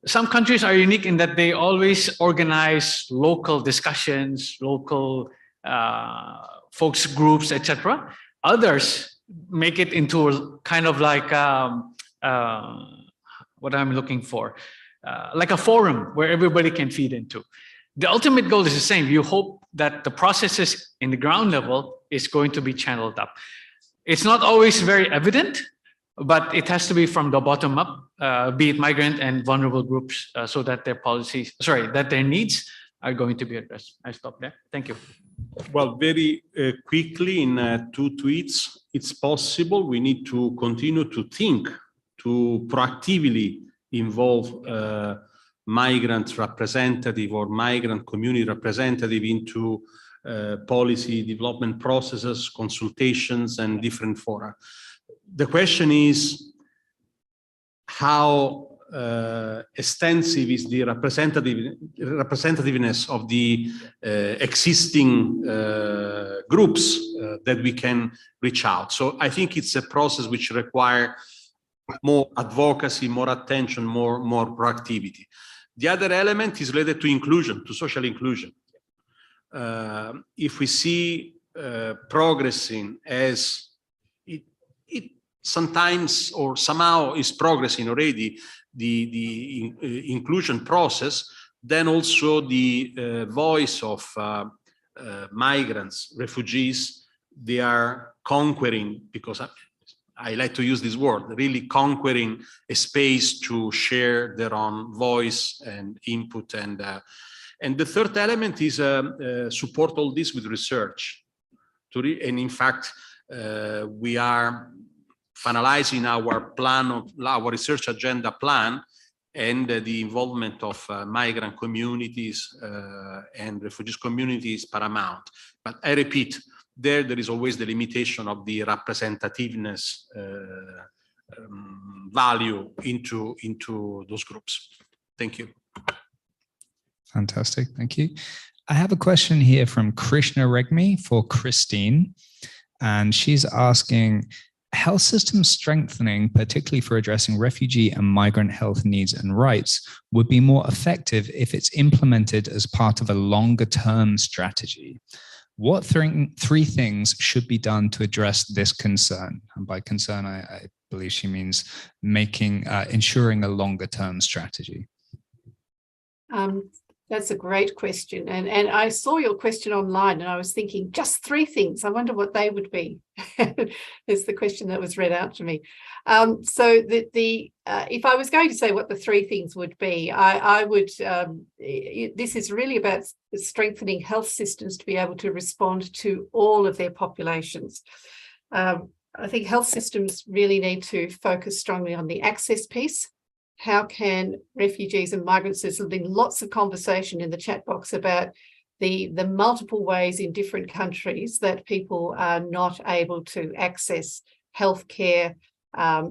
some countries are unique in that they always organize local discussions, local folks groups, etc. Others make it into a kind of like what I'm looking for, like a forum where everybody can feed into. The ultimate goal is the same. You hope that the processes in the ground level is going to be channeled up. It's not always very evident, but it has to be from the bottom up, be it migrant and vulnerable groups, so that their policies, that their needs are going to be addressed. I stop there. Thank you. Well, very quickly in 2 tweets, it's possible. We need to continue to think, to proactively involve migrant representative or migrant community representative into policy development processes, consultations, and different fora. The question is how extensive is the representativeness of the existing groups that we can reach out. So I think it's a process which requires more advocacy, more attention, more proactivity. The other element is related to inclusion, to social inclusion. If we see progressing as it sometimes or somehow is progressing already, the inclusion process, then also the voice of migrants, refugees, they are conquering, because I like to use this word, really conquering a space to share their own voice and input. And the third element is support all this with research. And in fact, we are finalizing our plan, our research agenda plan, and the involvement of migrant communities and refugees communities paramount. But I repeat, there is always the limitation of the representativeness value into those groups. Thank you. Fantastic, thank you. I have a question here from Krishna Regmi for Christine, and she's asking, health system strengthening, particularly for addressing refugee and migrant health needs and rights, would be more effective if it's implemented as part of a longer term strategy. What three things should be done to address this concern? And by concern, I believe she means ensuring a longer term strategy. That's a great question. And I saw your question online and I was thinking, just three things. I wonder what they would be. Is the question that was read out to me. So if I was going to say what the three things would be, I would, this is really about strengthening health systems to be able to respond to all of their populations. I think health systems really need to focus strongly on the access piece. How can refugees and migrants, there's been lots of conversation in the chat box about the multiple ways in different countries that people are not able to access healthcare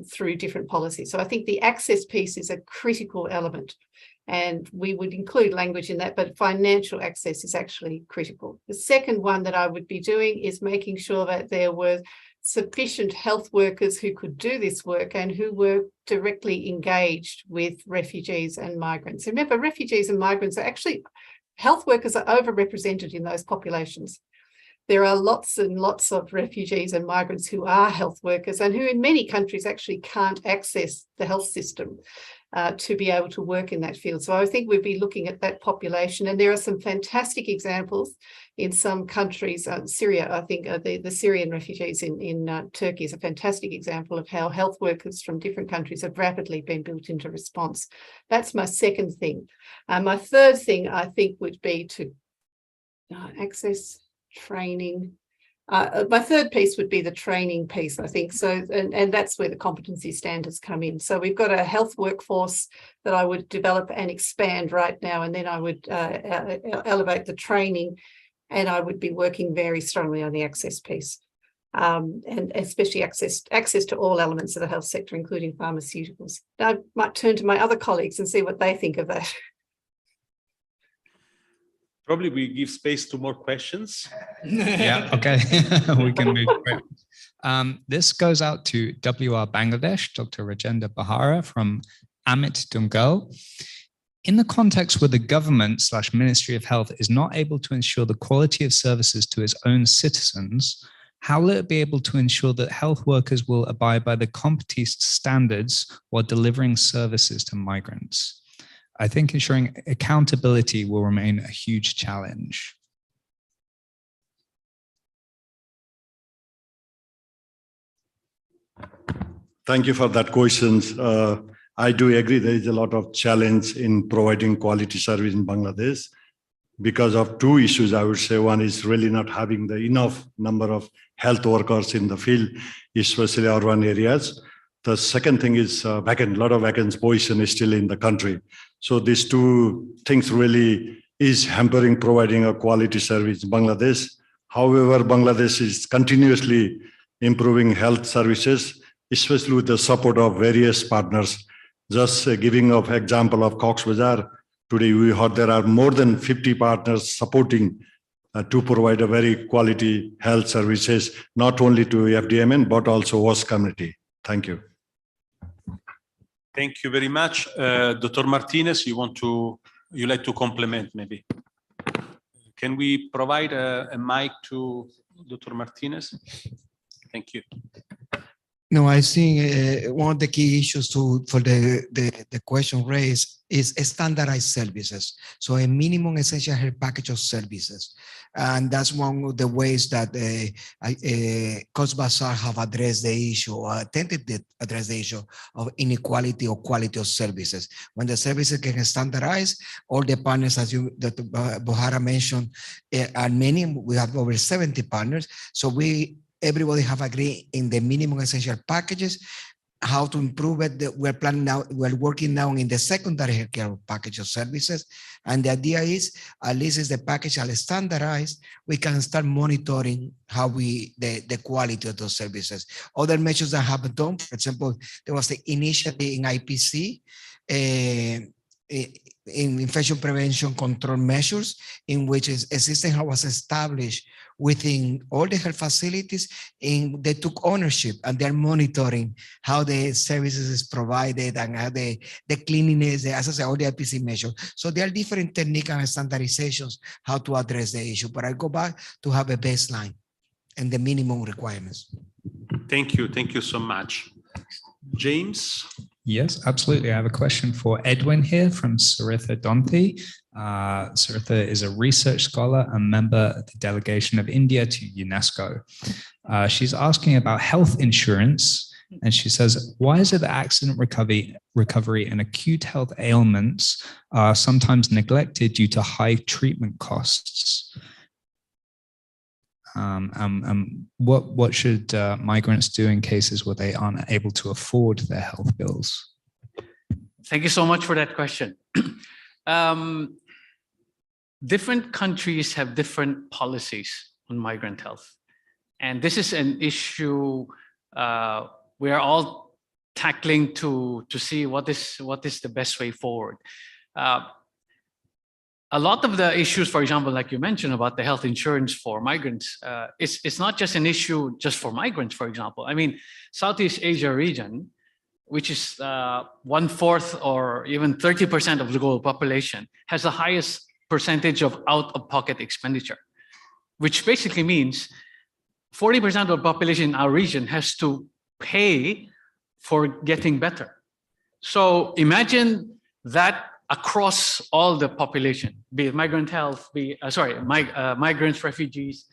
through different policies. So I think the access piece is a critical element, and we would include language in that, but financial access is actually critical. The second one that I would be doing is making sure that there were sufficient health workers who could do this work and who were directly engaged with refugees and migrants. Remember, refugees and migrants are actually, health workers are overrepresented in those populations. There are lots and lots of refugees and migrants who are health workers and who in many countries actually can't access the health system to be able to work in that field. So I think we'd be looking at that population, and there are some fantastic examples in some countries. Syria, I think the Syrian refugees in Turkey is a fantastic example of how health workers from different countries have rapidly been built into response. That's my second thing. My third thing, I think, would be to access training. My third piece would be the training piece, I think. So, and that's where the competency standards come in. So we've got a health workforce that I would develop and expand right now, and then I would elevate the training, and I would be working very strongly on the access piece, and especially access to all elements of the health sector, including pharmaceuticals. I might turn to my other colleagues and see what they think of that. Probably we give space to more questions. Yeah, okay, we can move. This goes out to WR Bangladesh, Dr. Rajendra Bahara from Amit Dungal. In the context where the government / Ministry of Health is not able to ensure the quality of services to its own citizens, how will it be able to ensure that health workers will abide by the competencies standards while delivering services to migrants? I think ensuring accountability will remain a huge challenge. Thank you for that question. I do agree there is a lot of challenge in providing quality service in Bangladesh because of two issues. I would say one is really not having the enough number of health workers in the field, especially urban areas. The second thing is a lot of vacant position is still in the country. So these two things really is hampering providing a quality service in Bangladesh. However, Bangladesh is continuously improving health services, especially with the support of various partners. Just giving an example of Cox's Bazar, today we heard there are more than 50 partners supporting to provide a very quality health services, not only to FDMN, but also host community. Thank you. Thank you very much. Dr. Martinez, you like to complement maybe? Can we provide a mic to Dr. Martinez? Thank you. No, I think one of the key issues for the question raised is standardized services. So a minimum essential health package of services. And that's one of the ways that Cox's Bazar have addressed the issue or attempted to address the issue of inequality or quality of services. When the services get standardized, all the partners, as Dr. Bahara mentioned, are many. We have over 70 partners. So we everybody have agreed in the minimum essential packages, how to improve it. We're working now in the secondary healthcare package of services. And the idea is, at least as the package are standardized, we can start monitoring how the quality of those services. Other measures that have been done, for example, there was the initiative in IPC, in infection prevention control measures, in which a system was established within all the health facilities, and they took ownership and they're monitoring how the services is provided and how the cleanliness, as I say, all the IPC measures. So there are different techniques and standardizations how to address the issue, but I go back to have a baseline and the minimum requirements. Thank you so much. James? Yes, absolutely. I have a question for Edwin here from Saritha Donthi. Saritha is a research scholar and member of the delegation of India to UNESCO. She's asking about health insurance, and she says, why is it that accident recovery and acute health ailments are sometimes neglected due to high treatment costs? What should migrants do in cases where they aren't able to afford their health bills? Thank you so much for that question. Different countries have different policies on migrant health. And this is an issue we are all tackling to see what is the best way forward. A lot of the issues, for example, like you mentioned about the health insurance for migrants, it's not just an issue just for migrants, for example. I mean, Southeast Asia region, which is 1/4 or even 30% of the global population, has the highest percentage of out-of-pocket expenditure, which basically means 40% of the population in our region has to pay for getting better. So imagine that across all the population, be it migrant health, migrants, refugees,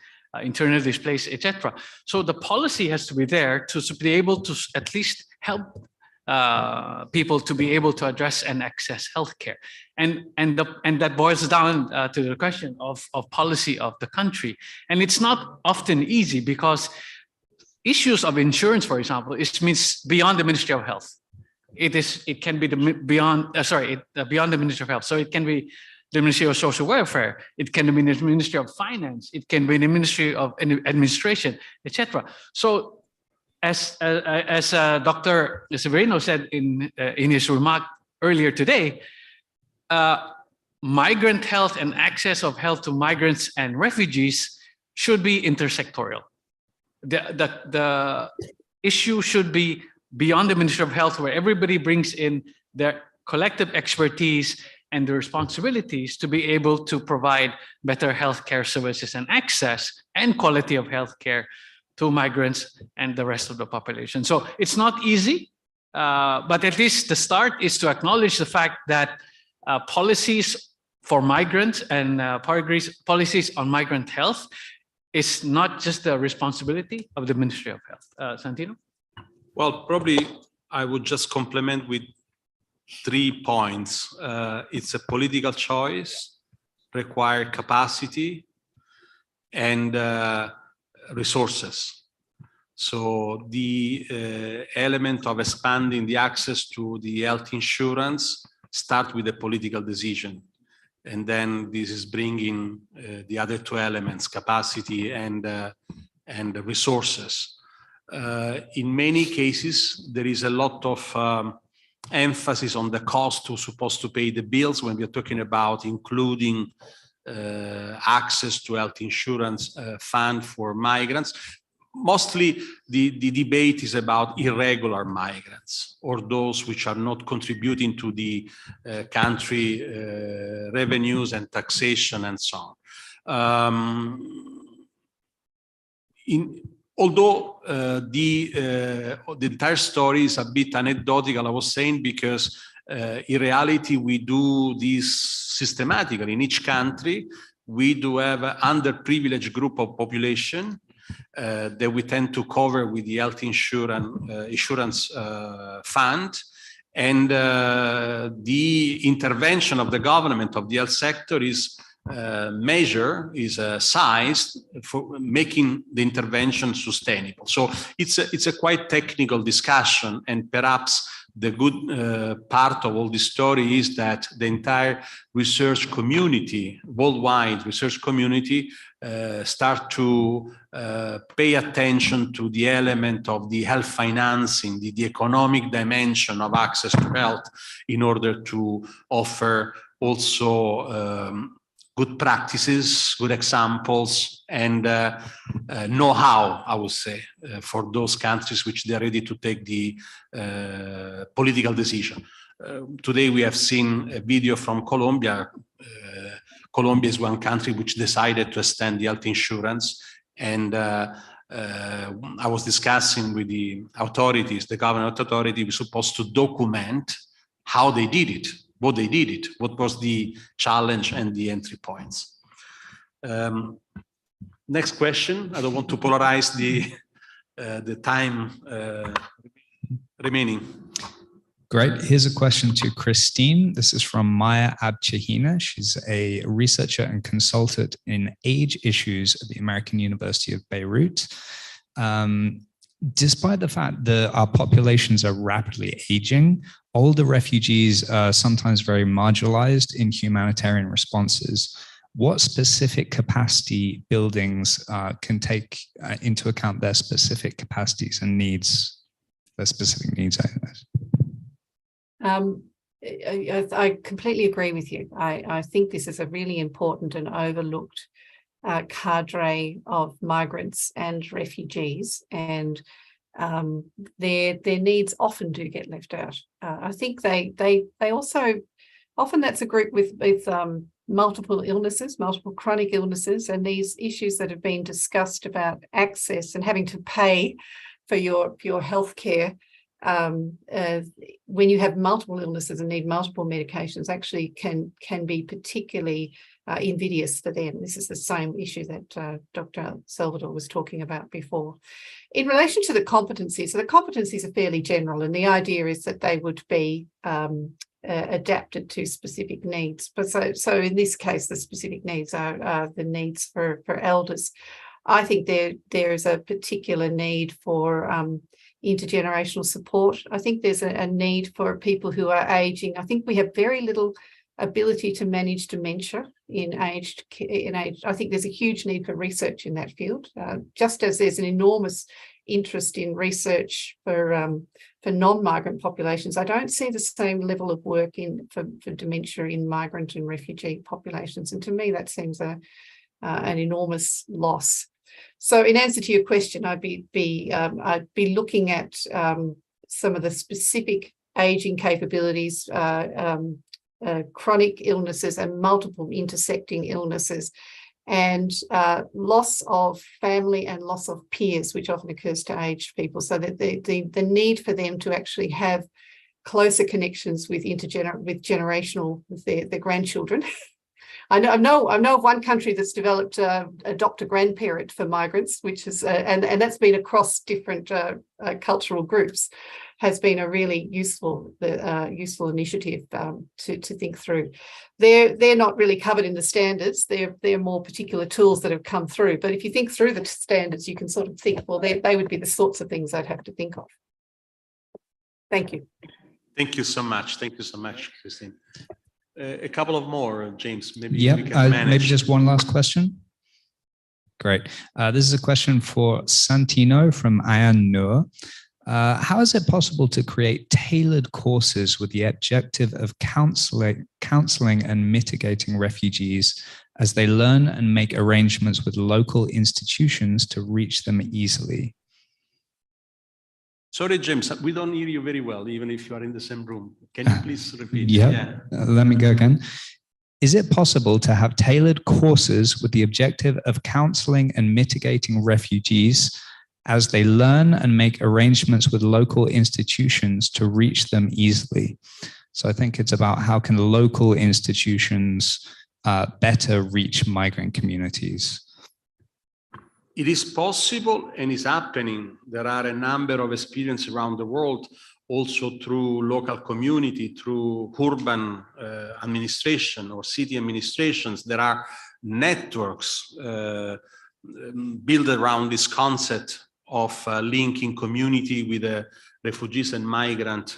internally displaced, etc. So the policy has to be there to be able to at least help people to be able to address and access healthcare, and that boils down to the question of policy of the country. And it's not often easy because issues of insurance, for example, means beyond the Ministry of Health. It can be beyond the Ministry of Health. So it can be the Ministry of Social Welfare. It can be the Ministry of Finance. It can be the Ministry of Administration, etc. So as Dr. Severino said in his remark earlier today, migrant health and access of health to migrants and refugees should be intersectoral. The issue should be beyond the Ministry of Health, where everybody brings in their collective expertise and the responsibilities to be able to provide better healthcare services and access and quality of healthcare to migrants and the rest of the population. So it's not easy, but at least the start is to acknowledge the fact that policies for migrants and policies on migrant health is not just the responsibility of the Ministry of Health. Santino? Well, probably I would just complement with 3 points. It's a political choice, require capacity and resources. So the element of expanding the access to the health insurance start with a political decision. And then this is bringing the other 2 elements, capacity and resources. In many cases, there is a lot of emphasis on the cost who's supposed to pay the bills when we're talking about including access to health insurance fund for migrants. Mostly the debate is about irregular migrants or those which are not contributing to the country revenues and taxation and so on. Although the entire story is a bit anecdotal, I was saying, because in reality, we do this systematically. In each country, we do have an underprivileged group of population that we tend to cover with the health insurance fund. And the intervention of the government, of the health sector, is measure is sized for making the intervention sustainable. So it's a quite technical discussion, and perhaps the good part of all this story is that the entire research community, worldwide research community, start to pay attention to the element of the health financing, the economic dimension of access to health, in order to offer also good practices, good examples, and know-how, I would say, for those countries which they are ready to take the political decision. Today we have seen a video from Colombia. Colombia is one country which decided to extend the health insurance, and I was discussing with the authorities, the government authority was supposed to document how they did it, what they did it, what was the challenge and the entry points. Next question. I don't want to polarize the time remaining. Great. Here's a question to Christine. This is from Maya Abchahina. She's a researcher and consultant in age issues at the American University of Beirut. Despite the fact that our populations are rapidly aging, older refugees are sometimes very marginalized in humanitarian responses. What specific capacity buildings can take into account their specific capacities and needs, their specific needs? I completely agree with you. I think this is a really important and overlooked cadre of migrants and refugees, and their needs often do get left out. I think they also, often that's a group with multiple illnesses, multiple chronic illnesses, and these issues that have been discussed about access and having to pay for your health care. When you have multiple illnesses and need multiple medications, actually can be particularly invidious for them. This is the same issue that Dr. Salvador was talking about before. In relation to the competencies, so the competencies are fairly general, and the idea is that they would be adapted to specific needs. But so in this case, the specific needs are the needs for elders. I think there is a particular need for intergenerational support. I think there's a need for people who are aging. I think we have very little ability to manage dementia in aged. I think there's a huge need for research in that field, just as there's an enormous interest in research for non-migrant populations. I don't see the same level of work for dementia in migrant and refugee populations, and to me that seems an enormous loss. So in answer to your question, I'd be looking at some of the specific aging capabilities, chronic illnesses and multiple intersecting illnesses, and loss of family and loss of peers, which often occurs to aged people, so that the need for them to actually have closer connections with their grandchildren. I know of one country that's developed adopt a grandparent for migrants, which is and that's been across different cultural groups, has been a really useful initiative to think through. They're not really covered in the standards. They're more particular tools that have come through. But if you think through the standards, you can sort of think, well, they would be the sorts of things I'd have to think of. Thank you. Thank you so much. Thank you so much, Christine. A couple of more, James. Maybe Yep. we can manage. Maybe just one last question. Great. This is a question for Santino from Ayan Noor. How is it possible to create tailored courses with the objective of counseling and mitigating refugees as they learn and make arrangements with local institutions to reach them easily? Sorry, James, we don't hear you very well, even if you are in the same room. Can you please repeat? Yeah. Let me go again. Is it possible to have tailored courses with the objective of counseling and mitigating refugees as they learn and make arrangements with local institutions to reach them easily? So I think it's about how can local institutions better reach migrant communities. It is possible and is happening. There are a number of experiences around the world also through local community, through urban administration or city administrations. There are networks built around this concept of linking community with the refugees and migrant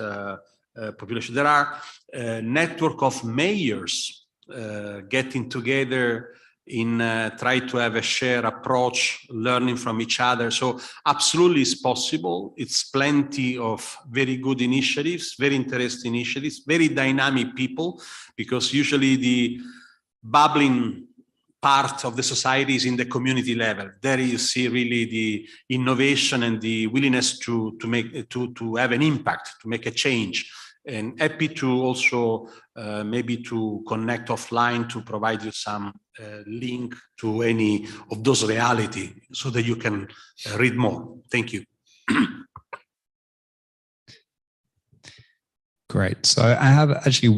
population. There are a network of mayors getting together in try to have a shared approach, learning from each other. So absolutely it's possible. It's plenty of very good initiatives, very interesting initiatives, very dynamic people, because usually the bubbling part of the society is in the community level. There you see really the innovation and the willingness to have an impact, to make a change. And happy to also maybe to connect offline to provide you some link to any of those reality so that you can read more. Thank you. Great. So I have actually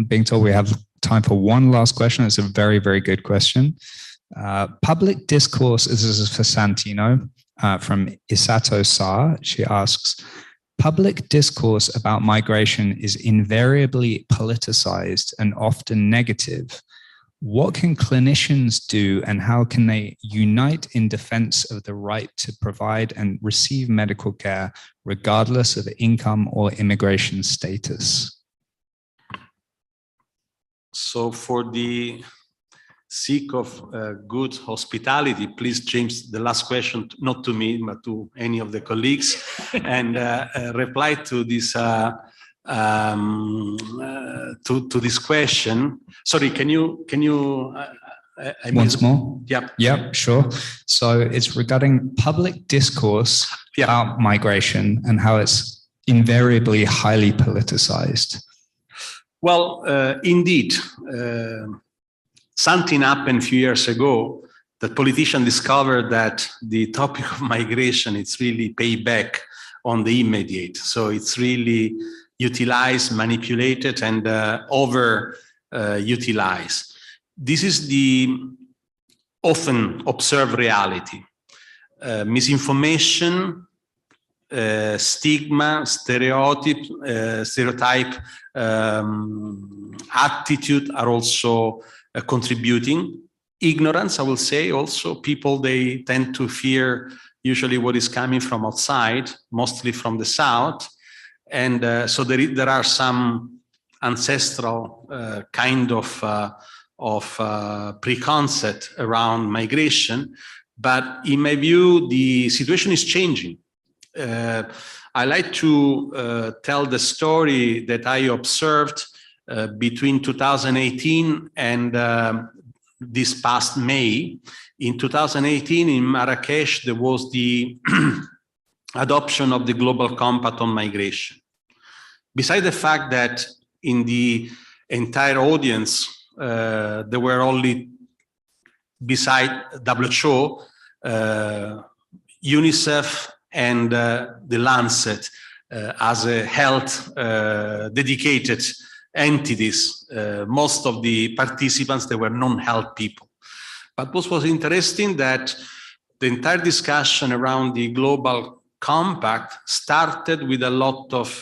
being told we have time for one last question. It's a very, very good question. Public discourse, this is for Santino from Isato Sa. She asks, public discourse about migration is invariably politicized and often negative. What can clinicians do and how can they unite in defense of the right to provide and receive medical care regardless of income or immigration status? So for the sake of good hospitality, please change the last question, not to me, but to any of the colleagues, and reply to this to this question. Sorry, can you once more? Yep. Yep, sure. So it's regarding public discourse about migration and how it's invariably highly politicized. Well, indeed, something happened a few years ago that politicians discovered that the topic of migration, it's really payback on the immediate. So it's really utilized, manipulated, and utilized. This is the often observed reality. Misinformation, stigma, stereotype, attitude are also contributing. Ignorance, I will say, also people, they tend to fear usually what is coming from outside, mostly from the south. And so there are some ancestral kind of preconcept around migration. But in my view, the situation is changing. I like to tell the story that I observed between 2018 and this past May. In 2018 in Marrakesh, there was the adoption of the Global Compact on Migration. Besides the fact that in the entire audience, there were only, beside WHO, UNICEF and the Lancet as a health dedicated entities. Most of the participants, they were non-health people. But what was interesting that the entire discussion around the Global Compact started with a lot of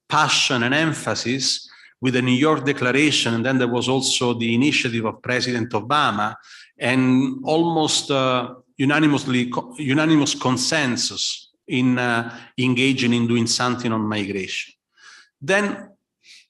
passion and emphasis with the New York Declaration, and then there was also the initiative of President Obama, and almost unanimous consensus in engaging in doing something on migration. Then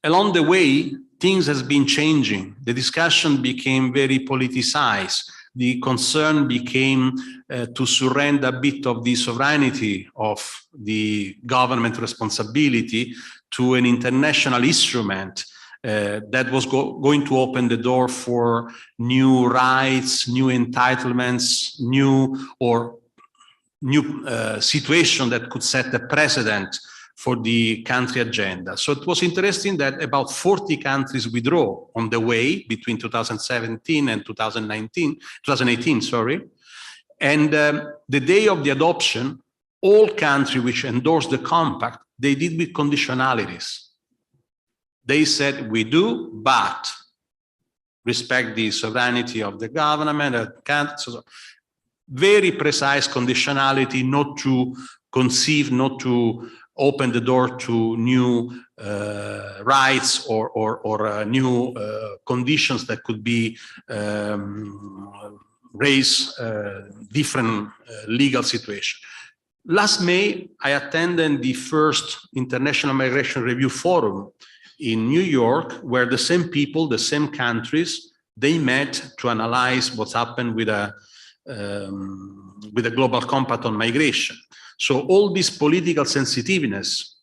along the way, things has been changing. The discussion became very politicized. The concern became to surrender a bit of the sovereignty of the government responsibility to an international instrument that was going to open the door for new rights, new entitlements, new situation that could set a precedent for the country agenda. So it was interesting that about 40 countries withdrew on the way between 2017 and 2018, sorry. And the day of the adoption, all countries which endorsed the compact, they did with conditionalities. They said, we do, but respect the sovereignty of the government. So very precise conditionality, not to conceive, not to open the door to new rights or new conditions that could be raise different legal situation. Last May, I attended the first International Migration Review Forum in New York, where the same people, the same countries, they met to analyze what's happened with a global compact on migration. So all this political sensitiveness,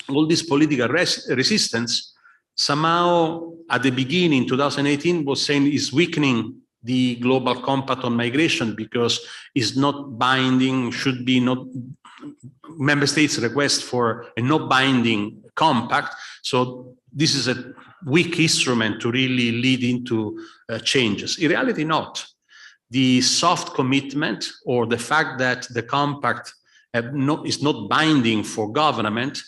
all this political resistance, somehow at the beginning, 2018, was saying is weakening the global compact on migration because it's not binding, should be not, member states request for a not binding compact. So this is a weak instrument to really lead into changes. In reality, not. The soft commitment or the fact that the compact is not binding for government,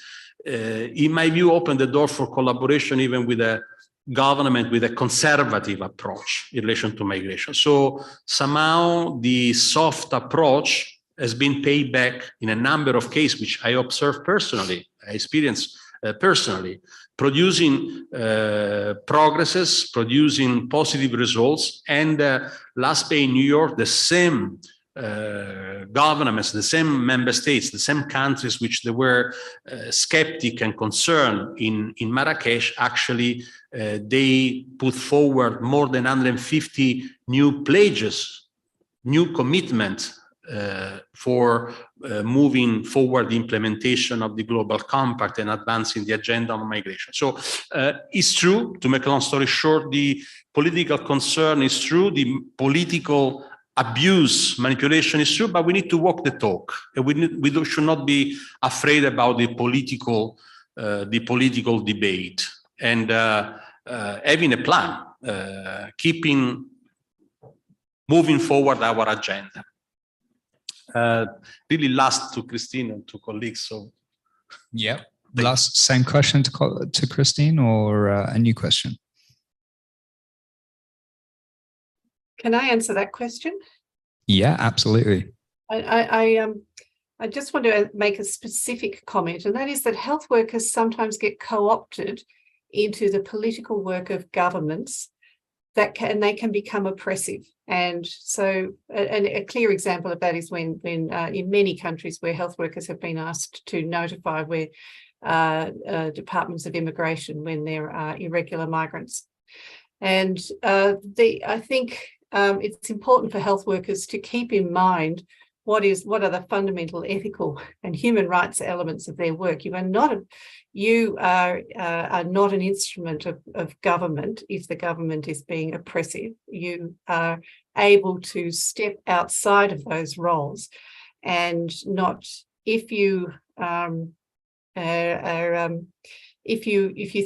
in my view, opened the door for collaboration even with a government with a conservative approach in relation to migration. So somehow the soft approach has been paid back in a number of cases, which I observed personally, I experienced personally, producing progresses, producing positive results. And last May in New York, the same governments, the same member states, the same countries which they were skeptic and concerned in Marrakesh, actually they put forward more than 150 new pledges, new commitments for moving forward the implementation of the global compact and advancing the agenda on migration. So it's true, to make a long story short, the political concern is true, the political abuse, manipulation is true, but we need to walk the talk. And we should not be afraid about the political debate and having a plan, moving forward our agenda. Really last to Christine and to colleagues. So, yeah, last same question to Christine or a new question? Can I answer that question? Yeah, absolutely. I just want to make a specific comment, and that is that health workers sometimes get co-opted into the political work of governments they can become oppressive. And so a clear example of that is when in many countries where health workers have been asked to notify where departments of immigration when there are irregular migrants. And I think it's important for health workers to keep in mind what are the fundamental ethical and human rights elements of their work. You are not an instrument of government if the government is being oppressive. You are able to step outside of those roles, and not if you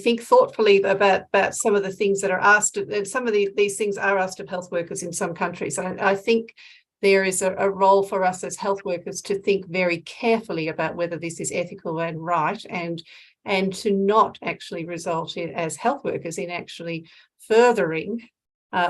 think thoughtfully about some of the things that are asked, and some of these things are asked of health workers in some countries. I think there is a role for us as health workers to think very carefully about whether this is ethical and right, and to not actually result in, as health workers, in actually furthering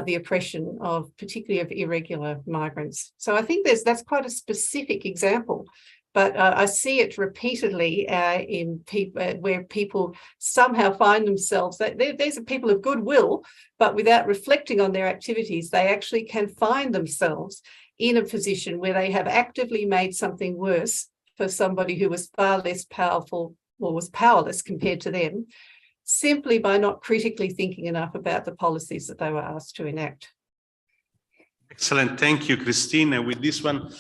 the oppression of particularly of irregular migrants. So I think that's quite a specific example. But I see it repeatedly in people where people somehow find themselves, these are people of goodwill, but without reflecting on their activities, they actually can find themselves in a position where they have actively made something worse for somebody who was far less powerful or was powerless compared to them, simply by not critically thinking enough about the policies that they were asked to enact. Excellent. Thank you, Christine. And with this one,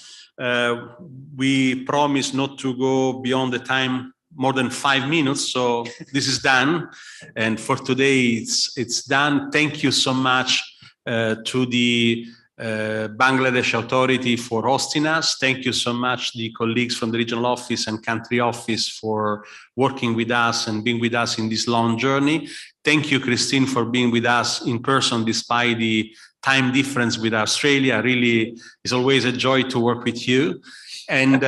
we promise not to go beyond the time more than 5 minutes. So this is done. And for today, it's done. Thank you so much to the Bangladesh Authority for hosting us. Thank you so much, the colleagues from the regional office and country office, for working with us and being with us in this long journey. Thank you, Christine, for being with us in person despite the time difference with Australia. Really, it's always a joy to work with you. And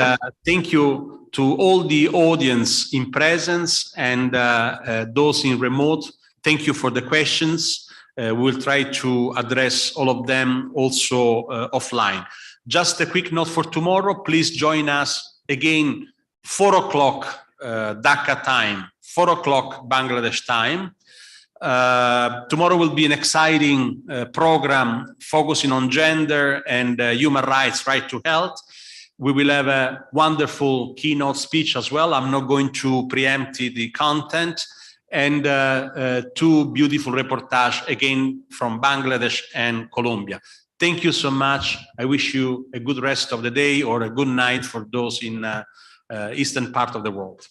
thank you to all the audience in presence and those in remote. Thank you for the questions. We'll try to address all of them also offline. Just a quick note for tomorrow, please join us again, 4 o'clock Dhaka time, 4 o'clock Bangladesh time. Tomorrow will be an exciting program focusing on gender and human rights, right to health. We will have a wonderful keynote speech as well. I'm not going to preempt the content, and 2 beautiful reportages again from Bangladesh and Colombia. Thank you so much. I wish you a good rest of the day or a good night for those in eastern part of the world.